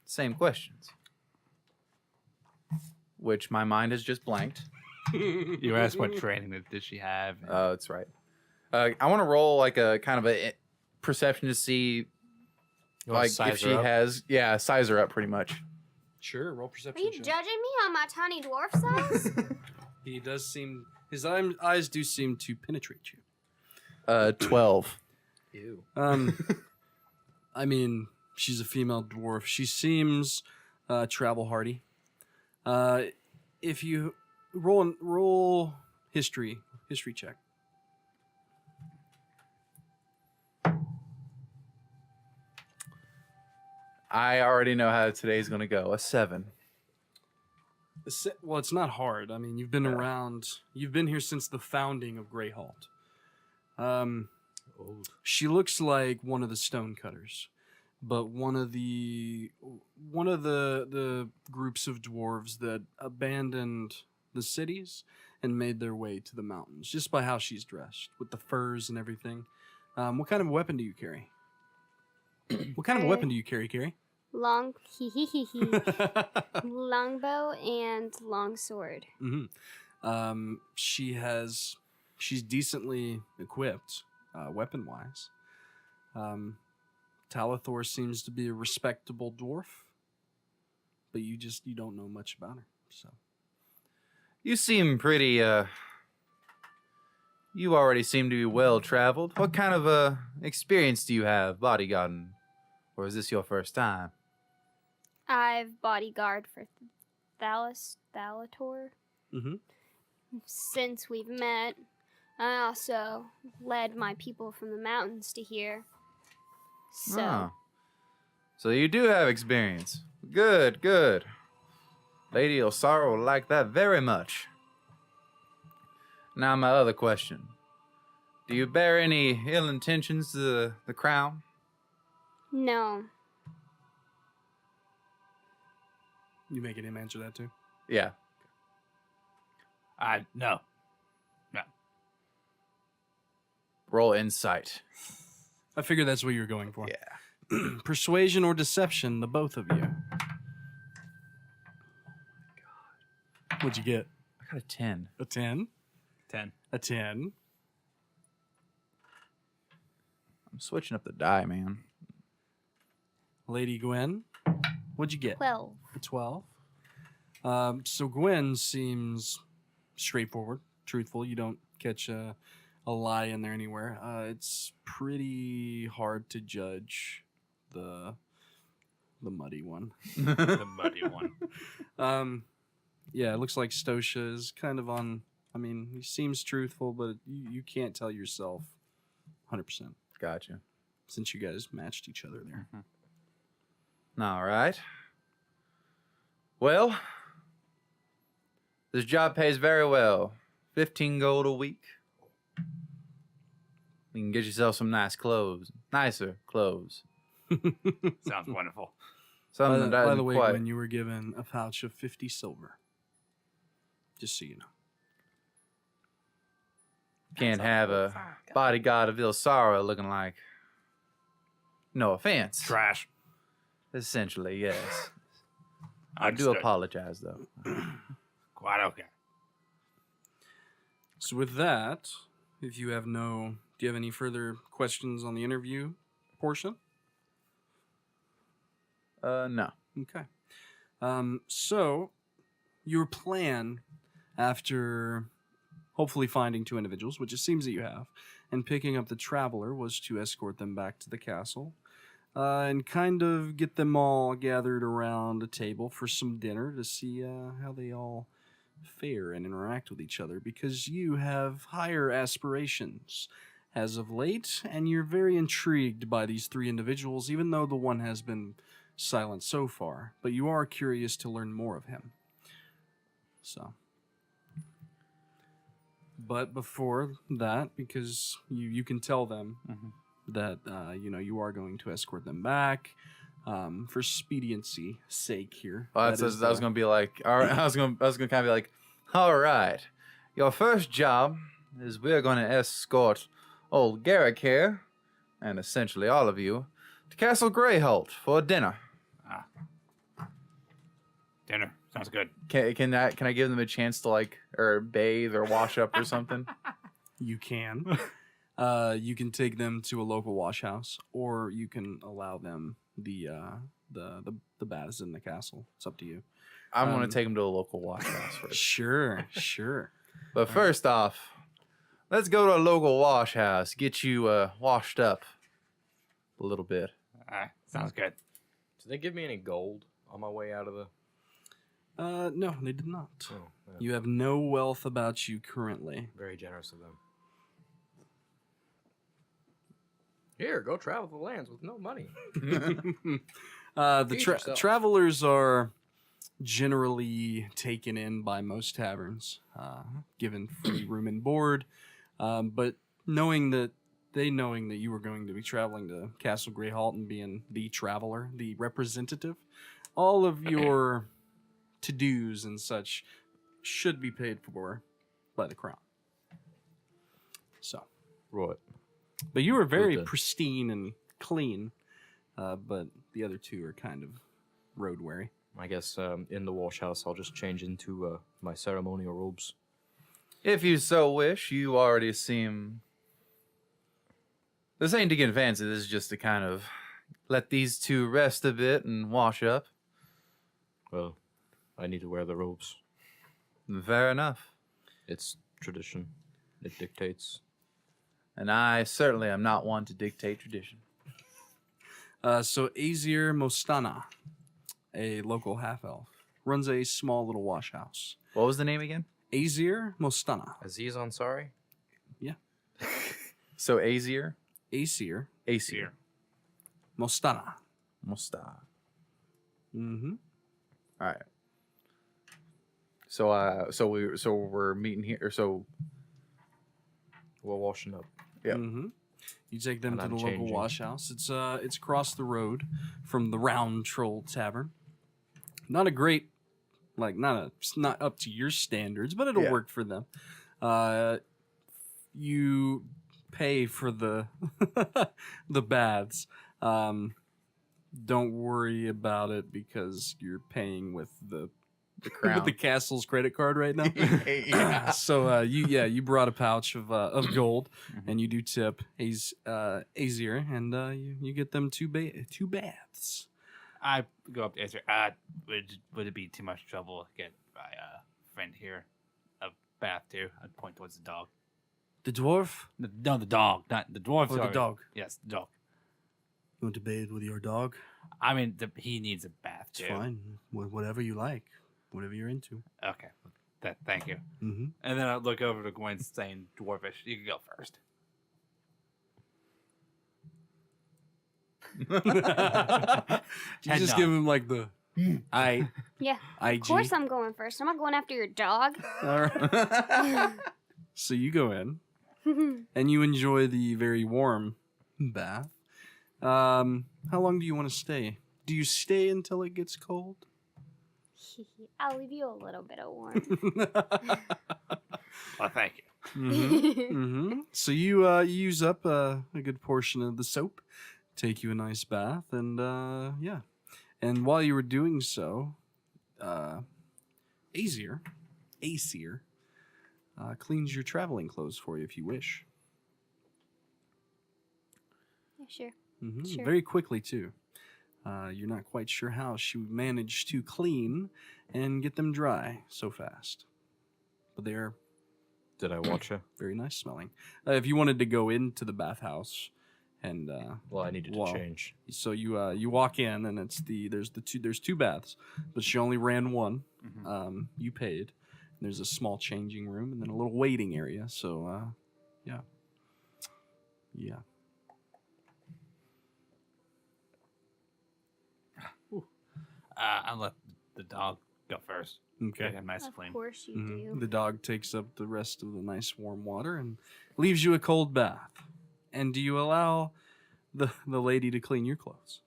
Same questions. Which my mind has just blanked. You asked what training did she have. Oh, that's right. I want to roll like a kind of a perception to see like if she has, size her up pretty much. Sure, roll Are perception you check. judging me on my tiny dwarf size? He does seem, his eyes do seem to penetrate you. 12. Ew. I mean, she's a female dwarf. She seems travel hardy. If you roll history check. I already know how today's going to go. A 7. Well, it's not hard. I mean, you've been around. You've been here since the founding of Grayhalt. She looks like one of the stonecutters, but one of the groups of dwarves that abandoned the cities and made their way to the mountains, just by how she's dressed, with the furs and everything. What kind of weapon do you carry? What kind of weapon do you carry, Carrie? Longbow and longsword. She's decently equipped, weapon-wise. Talathor seems to be a respectable dwarf, but you don't know much about her. So You seem pretty, you already seem to be well-traveled. What kind of, experience do you have bodyguarding? Or is this your first time? I've bodyguard for Thalator. Since we've met, I also led my people from the mountains to here. So, So you do have experience. Good, good. Lady Osara will like that very much. Now my other question. Do you bear any ill intentions to the crown? no. you making him answer that too? Yeah. No. Roll insight. I figured that's what you were going for. Yeah. Persuasion or deception, the both of you. What'd you get? I got a 10. A 10? 10. A 10. I'm switching up the die, man. Lady Gwenn, what'd you get? 12. A 12. So Gwenn seems straightforward, truthful. You don't catch a lie in there anywhere. It's pretty hard to judge the muddy one. The muddy one. Yeah, it looks like Stoica is kind of on. I mean, he seems truthful, but you can't tell yourself 100% Gotcha. since you guys matched each other there. All right. Well, this job pays very well. 15 gold a week. You can get yourself some nice clothes. Nicer clothes. Sounds wonderful. Something that By doesn't the way, quite... when you were given a pouch of 50 silver, just so you know. Can't have a bodyguard of Ilsara looking like... No offense. Trash. Essentially, yes. I do Understood. apologize, though. Quite okay. So with that, if you have do you have any further questions on the interview portion? No. Okay. So your plan after hopefully finding 2 individuals, which it seems that you have, and picking up the traveler was to escort them back to the castle and kind of get them all gathered around a table for some dinner to see how they all fare and interact with each other, because you have higher aspirations as of late, and you're very intrigued by these 3 individuals, even though the one has been silent so far, but you are curious to learn more of him. So, but before that, because you can tell them that you are going to escort them back for expediency sake here. Well, I was going to be like, all right, I was going to kind of be like, all right, your first job is we're going to escort old Garrick here, and essentially all of you, to Castle Grayhalt for dinner. Dinner sounds good. Can I give them a chance to or bathe or wash up or something? You can. You can take them to a local wash house, or you can allow them the baths in the castle. It's up to you. I'm going to take them to a local wash house first. Sure. But first off, let's go to a local wash house. Get you washed up a little bit. Sounds good. Did they give me any gold on my way out of the... No, they did not. Oh, yeah. You have no wealth about you currently. Very generous of them. Here, go travel the lands with no money. The travelers are generally taken in by most taverns, given free room and board. But knowing that you were going to be traveling to Castle Grayhalt and being the traveler, the representative, all of your to-dos and such should be paid for by the crown. So, Right. but you were very Okay. pristine and clean, but the other 2 are kind of road weary. I guess in the wash house, I'll just change into my ceremonial robes. If you so wish, you already seem... This ain't to get fancy, this is just to kind of let these 2 rest a bit and wash up. Well, I need to wear the robes. Fair enough. It's tradition. It dictates. And I certainly am not one to dictate tradition. So Azir Mostana, a local half-elf, runs a small little wash house. What was the name again? Azir Mostana. Aziz Ansari? So Azir? Azir Azir. Mostana. Mostar. Mm-hmm. All right. So we're meeting here. So We're washing up. yeah. Mm-hmm. You take them And to I'm the local changing. wash house. It's across the road from the Round Troll Tavern. Not a great, it's not up to your standards, but it'll Yeah. work for them. You pay for the the baths. Don't worry about it because you're paying with the crown. with the castle's credit card right now. Yeah. So you brought a pouch of gold, and you do tip Azir, and you get them 2 baths. I go up to answer. Would it be too much trouble to get my friend here a bath too? I'd point towards the dog. The dwarf No, the dog, not the dwarf. or the sorry. dog? Yes, the dog. You want to bathe with your dog? I mean, he needs a bath It's too. fine. Whatever you like, whatever you're into. Okay, thank you. Mm-hmm. And then I look over to Gwen, saying, "Dwarfish, you can go first." You Head just nod. give him like the I Yeah, IG. of course I'm going first. I'm not going after your dog. All right. So you go in and you enjoy the very warm bath. How long do you want to stay? Do you stay until it gets cold? I'll leave you a little bit of warmth. Well, thank you. Mm-hmm. So you use up a good portion of the soap, take you a nice bath, and yeah. And while you were doing so, Azir cleans your traveling clothes for you if you wish. Yeah, sure. Mm-hmm. Sure. Very quickly too. You're not quite sure how she managed to clean and get them dry so fast, but they're Did I watch her? Very nice smelling. If you wanted to go into the bathhouse, and Well, I needed well, to change. so you walk in, and there's two baths, but she only ran one. You paid. There's a small changing room, and then a little waiting area. So yeah. I'll let the dog go first. Okay. Get him nice and Of clean. course you Mhm. do. The dog takes up the rest of the nice warm water and leaves you a cold bath. And do you allow the lady to clean your clothes?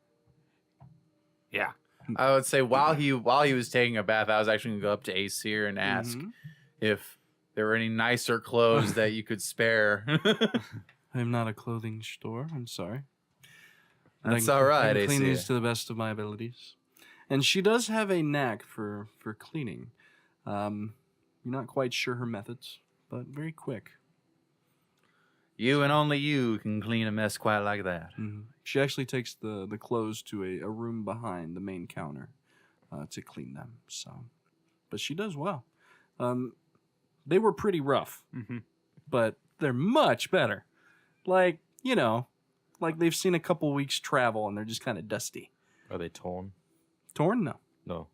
Yeah. I would say while he was taking a bath, I was actually gonna go up to Aesir and ask Mhm. if there were any nicer clothes that you could spare. I'm not a clothing store. I'm sorry. But That's I all right, can clean Aesir. these to the best of my abilities. And she does have a knack for cleaning. You're not quite sure her methods, but very quick. You and only you can clean a mess quite like that. She actually takes the clothes to a room behind the main counter to clean them. So, but she does well. They were pretty rough, but they're much better. Like they've seen a couple weeks travel and they're just kind of dusty. Are they torn? Torn? No. No.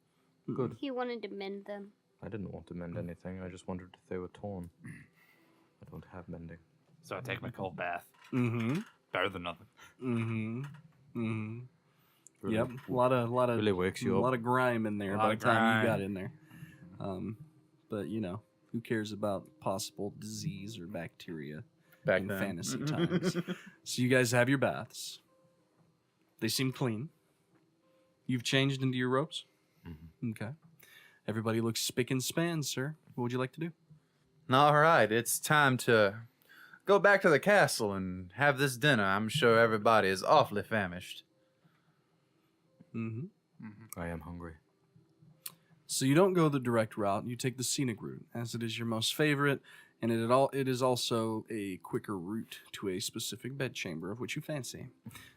Good. He wanted to mend them. I didn't want to mend anything. I just wondered if they were torn. I don't have mending. So I take my cold bath. Mm-hmm. Better than nothing. Mm-hmm. Mm-hmm. Really, Yep. A lot of really wakes you a up. lot of grime in there A by lot the of time you got grime. in there. But who cares about possible disease or bacteria Back in then. fantasy times? So you guys have your baths. They seem clean. You've changed into your robes? Okay. Everybody looks spick and span, sir. What would you like to do? All right, it's time to go back to the castle and have this dinner. I'm sure everybody is awfully famished. Mm-hmm. I am hungry. So you don't go the direct route. You take the scenic route, as it is your most favorite, and it is also a quicker route to a specific bedchamber of which you fancy.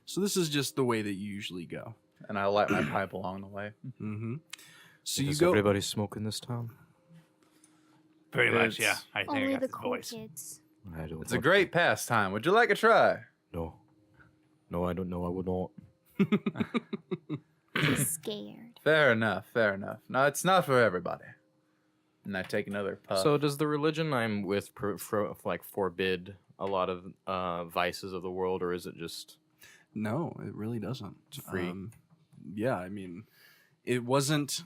So this is just the way that you usually go. And I light my pipe along the way. Mm-hmm. So Does you go. everybody smoke in this town? Pretty much, yeah. It's- I think I Only got the this cool voice. kids. I don't. It's a want- great pastime. Would you like a try? No. No, I don't know. I would not. He's scared. Fair enough, fair enough. No, it's not for everybody. And I take another puff. So does the religion I'm with forbid a lot of vices of the world, or is it just? No, it really doesn't. It's free. Yeah, I mean, it wasn't.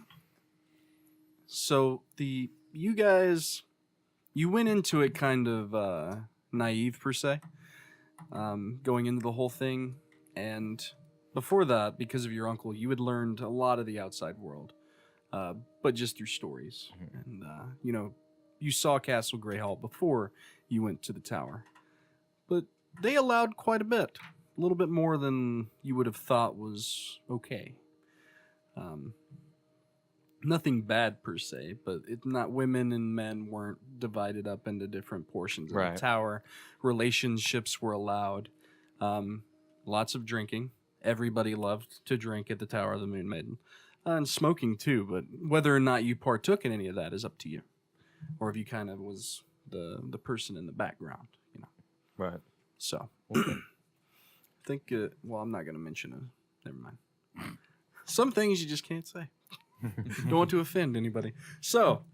So you guys, you went into it kind of naive per se, going into the whole thing, and before that, because of your uncle, you had learned a lot of the outside world, but just through stories, and you saw Castle Grayhalt before you went to the tower, but they allowed quite a bit. A little bit more than you would have thought was okay. Nothing bad per se, but not women and men weren't divided up into different portions of Right. the tower. Relationships were allowed. Lots of drinking. Everybody loved to drink at the Tower of the Moonmaiden. And smoking too, but whether or not you partook in any of that is up to you. Or if you kind of was the person in the background, Right. So, Okay. I think, I'm not going to mention it. Never mind. Some things you just can't say. Don't want to offend anybody. So,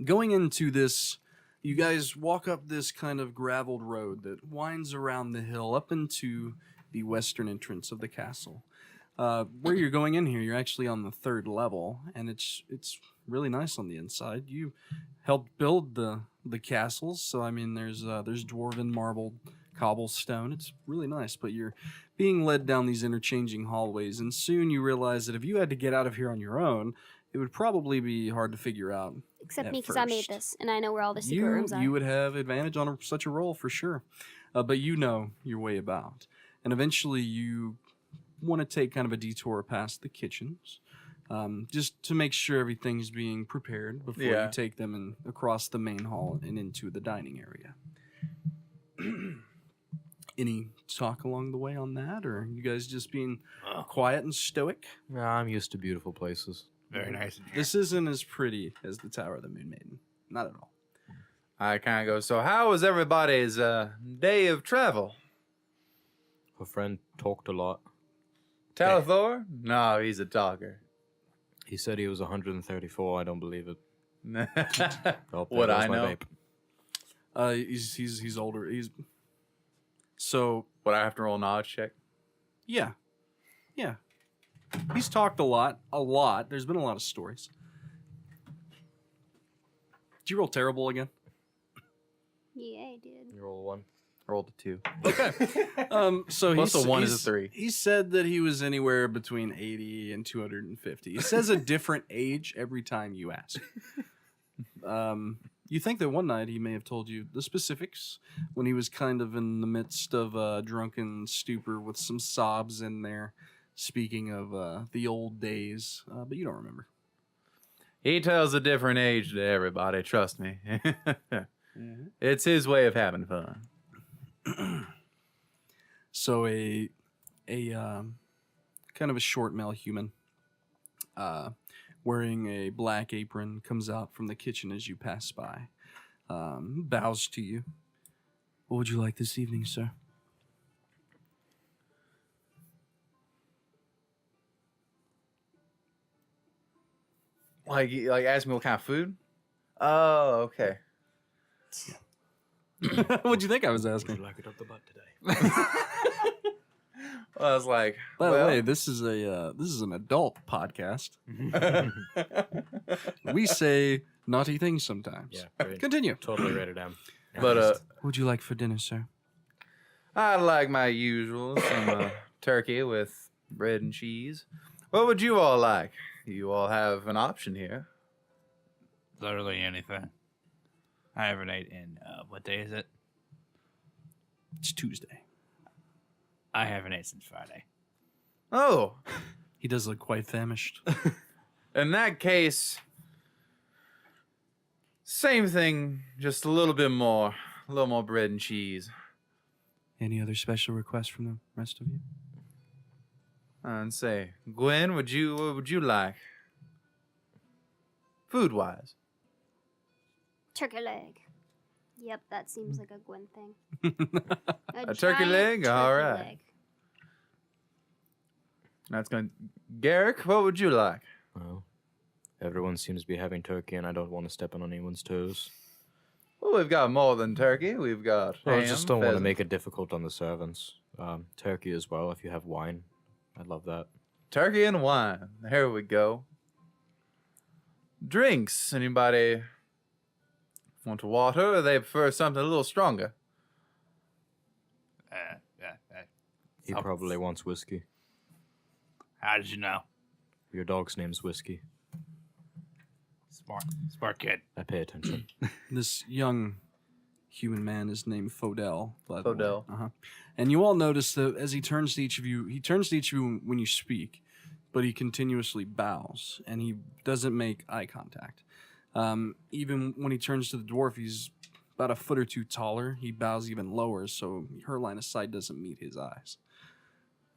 going into this, you guys walk up this kind of graveled road that winds around the hill up into the western entrance of the castle. Where you're going in here, you're actually on the 3rd level, and it's really nice on the inside. You helped build the castles, so I mean, there's dwarven marbled cobblestone. It's really nice, but you're being led down these interchanging hallways, and soon you realize that if you had to get out of here on your own, it would probably be hard to figure out. Except At me, because I made first. this, and I know where all the secret rooms are. You would have advantage on such a roll for sure, but you know your way about. And eventually you want to take kind of a detour past the kitchens, just to make sure everything's being prepared before Yeah. you take them across the main hall and into the dining area. Any talk along the way on that, or you guys just being quiet and stoic? Yeah, I'm used to beautiful places. Very nice in here. This isn't as pretty as the Tower of the Moonmaiden. Not at all. I kind of go, so how was everybody's day of travel? Her friend talked a lot. Talathor? No, he's a talker. He said he was 134. I don't believe it. Oh, What there goes I my know. vape. He's older. So What, I have to roll a knowledge check? yeah. He's talked a lot. There's been a lot of stories. Did you roll terrible again? Yeah, I did. You roll a 1. I rolled a 2. So Plus he's, a 1 is a he's- 3. He said that he was anywhere between 80 and 250. He says a different age every time you ask. You think that one night he may have told you the specifics when he was kind of in the midst of a drunken stupor with some sobs in there, speaking of the old days, but you don't remember. He tells a different age to everybody, trust me. It's his way of having fun. So a kind of a short male human, wearing a black apron, comes out from the kitchen as you pass by, bows to you. What would you like this evening, sir? Like ask me what kind of food? Oh, okay. What'd you think I was Would asking? you like it up the butt today? Well, I was like, By well, the way, this is an adult podcast. We say naughty things sometimes. Yeah, great. Continue. Totally rated M. but What would you like for dinner, sir? I like my usual, some turkey with bread and cheese. What would you all like? You all have an option here. Literally anything. I haven't ate in, what day is it? It's Tuesday. I haven't ate since Friday. Oh, He does look quite famished. in that case, same thing, just a little more bread and cheese. Any other special requests from the rest of you? And say, Gwen, what would you like? Food-wise. Turkey leg. Yep, that seems like a Gwen thing. A turkey giant leg? turkey All right. leg. That's going. Garrick, what would you like? Well, everyone seems to be having turkey, and I don't want to step on anyone's toes. Well, we've got more than turkey. We've got I ham, just don't want to pheasant. make it difficult on the servants. Turkey as well, if you have wine. I'd love that. Turkey and wine. Here we go. Drinks. Anybody want water, or they prefer something a little stronger? He Oh. probably wants whiskey. How did you know? Your dog's name's Whiskey. Smart kid. I pay attention. This young human man is named Fodell. by the way. Fodell. Uh-huh. And you all notice that as he turns to each of you when you speak, but he continuously bows and he doesn't make eye contact. Even when he turns to the dwarf, he's about a foot or two taller. He bows even lower, so her line of sight doesn't meet his eyes.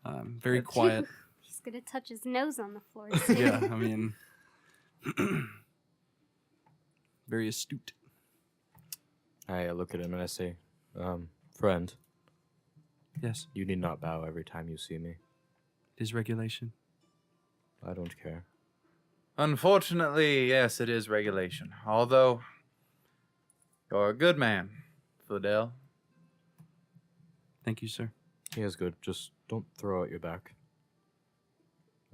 Very quiet. He's gonna touch his nose on the floor. Yeah, I mean, very astute. I look at him and I say, friend, Yes, you need not bow every time you see me. it is regulation. I don't care. Unfortunately, yes, it is regulation. Although, you're a good man, Fidel. Thank you, sir. He is good. Just don't throw out your back.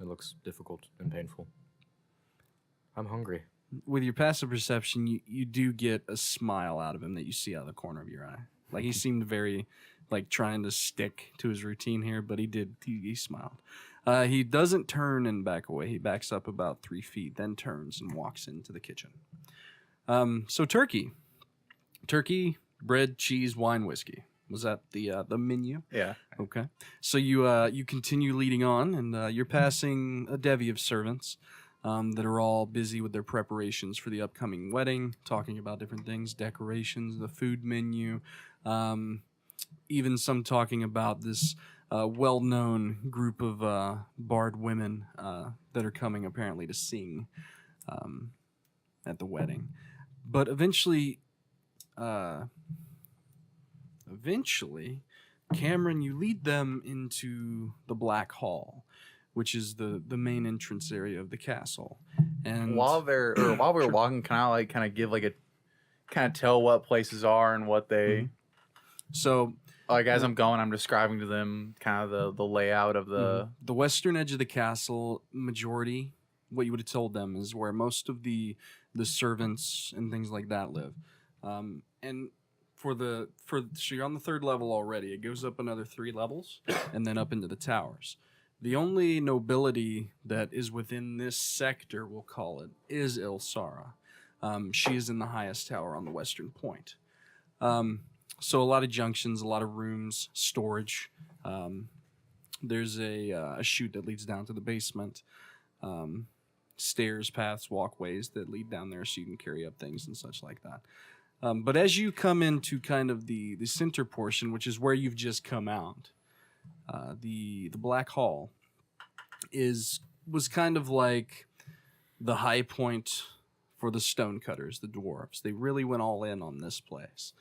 It looks difficult and painful. I'm hungry. With your passive perception, you do get a smile out of him that you see out of the corner of your eye. Like he seemed very, like trying to stick to his routine here, but he smiled. He doesn't turn and back away. He backs up about 3 feet, then turns and walks into the kitchen. So turkey, bread, cheese, wine, whiskey. Was that the menu? Yeah. Okay. So you continue leading on, and you're passing a bevy of servants that are all busy with their preparations for the upcoming wedding, talking about different things, decorations, the food menu, even some talking about this well-known group of bard women that are coming apparently to sing at the wedding. But eventually, eventually, Camren, you lead them into the Black Hall, which is the main entrance area of the castle. And While we're walking, can I like kind of give like a kind of tell what places are and what they so like as I'm going, I'm describing to them kind of the layout of the western edge of the castle, majority, what you would have told them is where most of the servants and things like that live. And so you're on the 3rd level already. It goes up another 3 levels and then up into the towers. The only nobility that is within this sector, we'll call it, is Ilsara. She is in the highest tower on the western point. So a lot of junctions, a lot of rooms, storage. There's a chute that leads down to the basement. Stairs, paths, walkways that lead down there so you can carry up things and such like that. But as you come into kind of the center portion, which is where you've just come out, the Black Hall was kind of like the high point for the stonecutters, the dwarves. They really went all in on this place.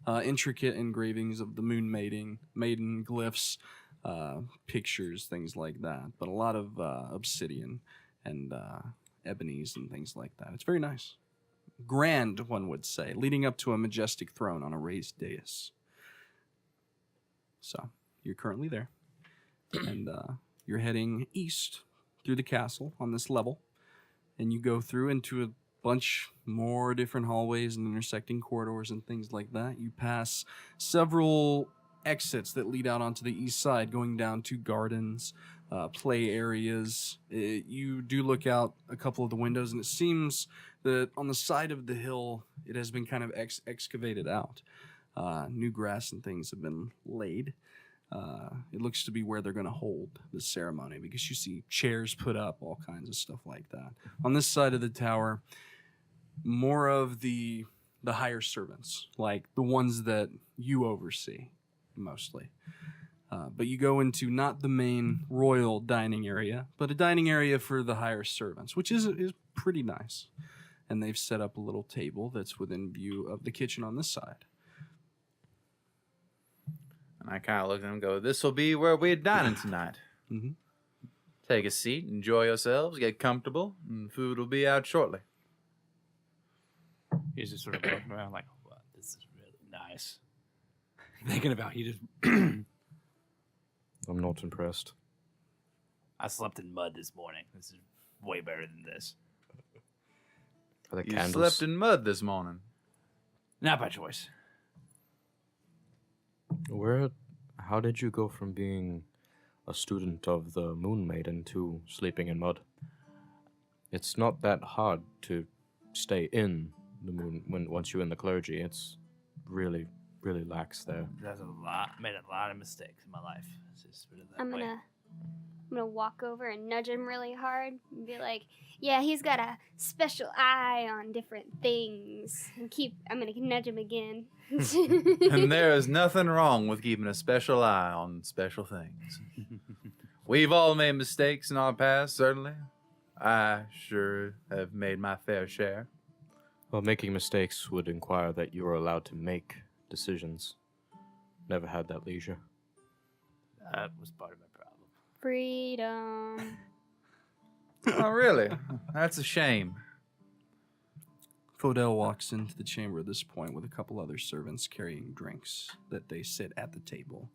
Intricate engravings of the Moonmaiden, maiden glyphs, pictures, things like that. But a lot of obsidian and ebonies and things like that. It's very nice. Grand, one would say, leading up to a majestic throne on a raised dais. So, you're currently there. And you're heading east through the castle on this level. And you go through into a bunch more different hallways and intersecting corridors and things like that. You pass several exits that lead out onto the east side, going down to gardens, play areas. You do look out a couple of the windows, and it seems that on the side of the hill, it has been kind of excavated out. New grass and things have been laid. It looks to be where they're going to hold the ceremony, because you see chairs put up, all kinds of stuff like that. On this side of the tower, more of the higher servants, like the ones that you oversee, mostly. But you go into not the main royal dining area, but a dining area for the higher servants, which is pretty nice. And they've set up a little table that's within view of the kitchen on this side. And I kind of look at them and go, "This will be where we're dining tonight. Mhm. Take a seat, enjoy yourselves, get comfortable, and food will be out shortly." He's just sort of looking around like, wow, this is really nice. Thinking about he just I'm not impressed. I slept in mud this morning. This is way better than this. Are the You candles? slept in mud this morning. Not by choice. How did you go from being a student of the Moonmaiden to sleeping in mud? It's not that hard to stay in the moon once you're in the clergy. It's really, really lax there. Made a lot of mistakes in my life. Let's just put it that I'm way. gonna walk over and nudge him really hard and be like, "Yeah, he's got a special eye on different things." And I'm gonna nudge him again. And there is nothing wrong with keeping a special eye on special things. We've all made mistakes in our past, certainly. I sure have made my fair share. Well, making mistakes would inquire that you are allowed to make decisions. Never had that leisure. That was part of my problem. Freedom. Oh, really? That's a shame. Fodell walks into the chamber at this point with a couple other servants carrying drinks that they sit at the table,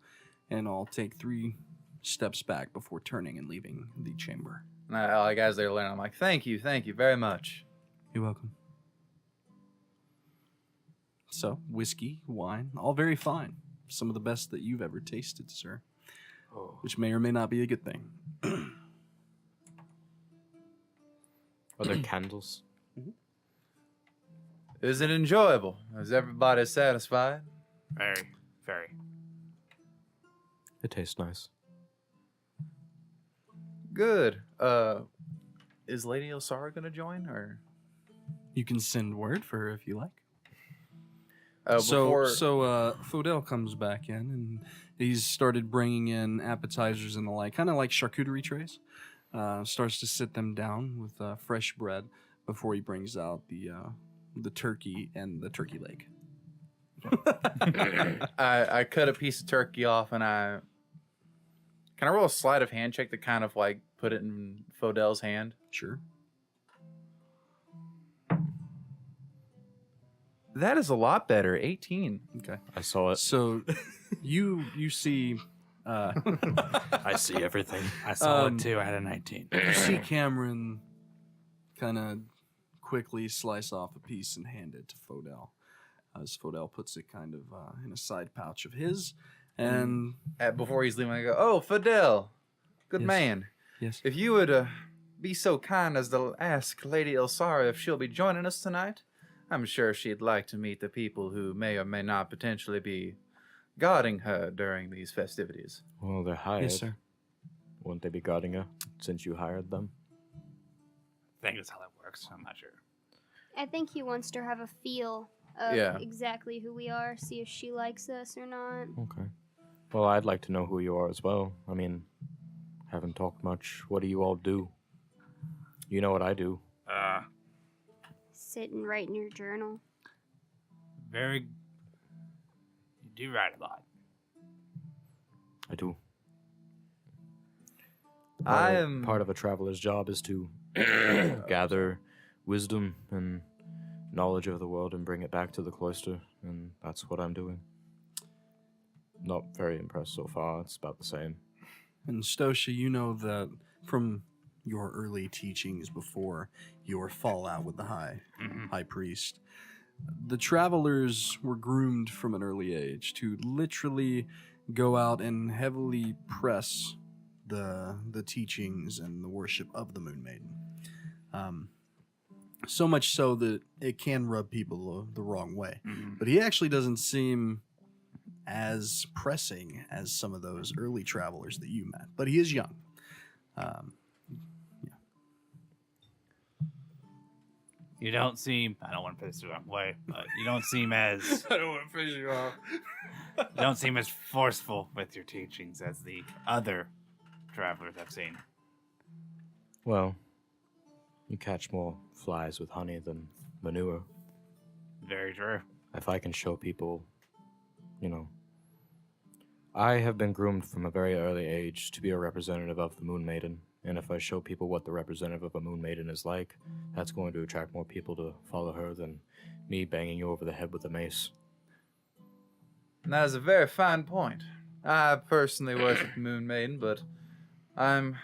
and all take 3 steps back before turning and leaving the chamber. And like as they're learning, I'm like, thank you very much. You're welcome. So, whiskey, wine, all very fine. Some of the best that you've ever tasted, sir. Oh. Which may or may not be a good thing. Are there candles? Is it enjoyable? Is everybody satisfied? Very, very. It tastes nice. Good. Is Lady Ilsara gonna join, or? You can send word for her if you like. Before... So Fodell comes back in, and he's started bringing in appetizers and the like, kind of like charcuterie trays. Starts to sit them down with fresh bread before he brings out the turkey and the turkey leg. I cut a piece of turkey off and can I roll a sleight of hand check to kind of like put it in Fodel's hand? Sure. That is a lot better. 18. Okay. I saw it. So you see I see everything. I saw it too. I had a 19. you see Camren kind of quickly slice off a piece and hand it to Fodel. As Fodel puts it kind of in a side pouch of his, and Before he's leaving, I go, "Oh, Fidel, good Yes. man. yes, If you would be so kind as to ask Lady Ilsara if she'll be joining us tonight, I'm sure she'd like to meet the people who may or may not potentially be guarding her during these festivities." Well, they're hired. yes, sir. Wouldn't they be guarding her since you hired them? I think that's how that works. I'm not sure. I think he wants to have a feel of Yeah. exactly who we are, see if she likes us or not. Okay. Well, I'd like to know who you are as well. I mean, haven't talked much. What do you all do? You know what I do. Sit and write in your journal. You do write a lot. I do. I am Part of a traveler's job is to gather wisdom and knowledge of the world and bring it back to the cloister, and that's what I'm doing. Not very impressed so far. It's about the same. And Stoica, you know that from your early teachings before your fallout with the high priest, the travelers were groomed from an early age to literally go out and heavily press the teachings and the worship of the Moonmaiden. So much so that it can rub people the wrong way. But he actually doesn't seem as pressing as some of those early travelers that you met. But he is young. You don't seem. I don't want to put this the wrong way, but you don't seem as. I don't want to piss you off. You don't seem as forceful with your teachings as the other travelers I've seen. Well, you catch more flies with honey than manure. Very true. If I can show people, I have been groomed from a very early age to be a representative of the Moonmaiden. And if I show people what the representative of a Moonmaiden is like, that's going to attract more people to follow her than me banging you over the head with a mace. And that is a very fine point. I personally worship the Moonmaiden, but I'm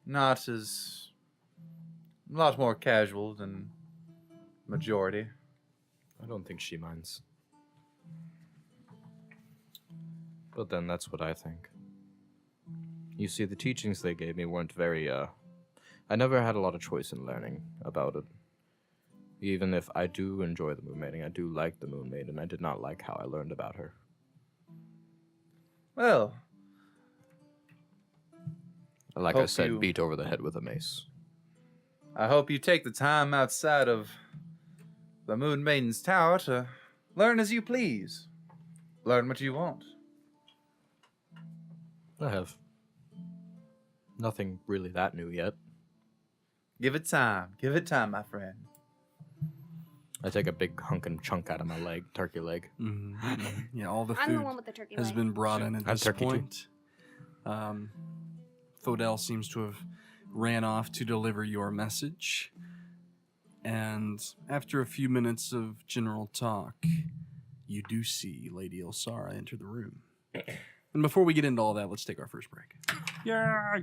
not as... a lot more casual than majority. I don't think she minds. But then that's what I think. You see, the teachings they gave me weren't very, I never had a lot of choice in learning about it. Even if I do enjoy the Moonmaiden, I do like the Moonmaiden, I did not like how I learned about her. Well, Like Hope I said, you- beat over the head with a mace. I hope you take the time outside of the Moonmaiden's tower to learn as you please. Learn what you want. I have. Nothing really that new yet. Give it time. Give it time, my friend. I take a big hunkin' chunk out of my leg, turkey leg. Yeah, all the I'm the food one with the turkey has leg. been brought in at I'm this turkey too. point. Fodel seems to have ran off to deliver your message. And after a few minutes of general talk, you do see Lady Ilsara enter the room. And before we get into all that, let's take our first break. Yeah.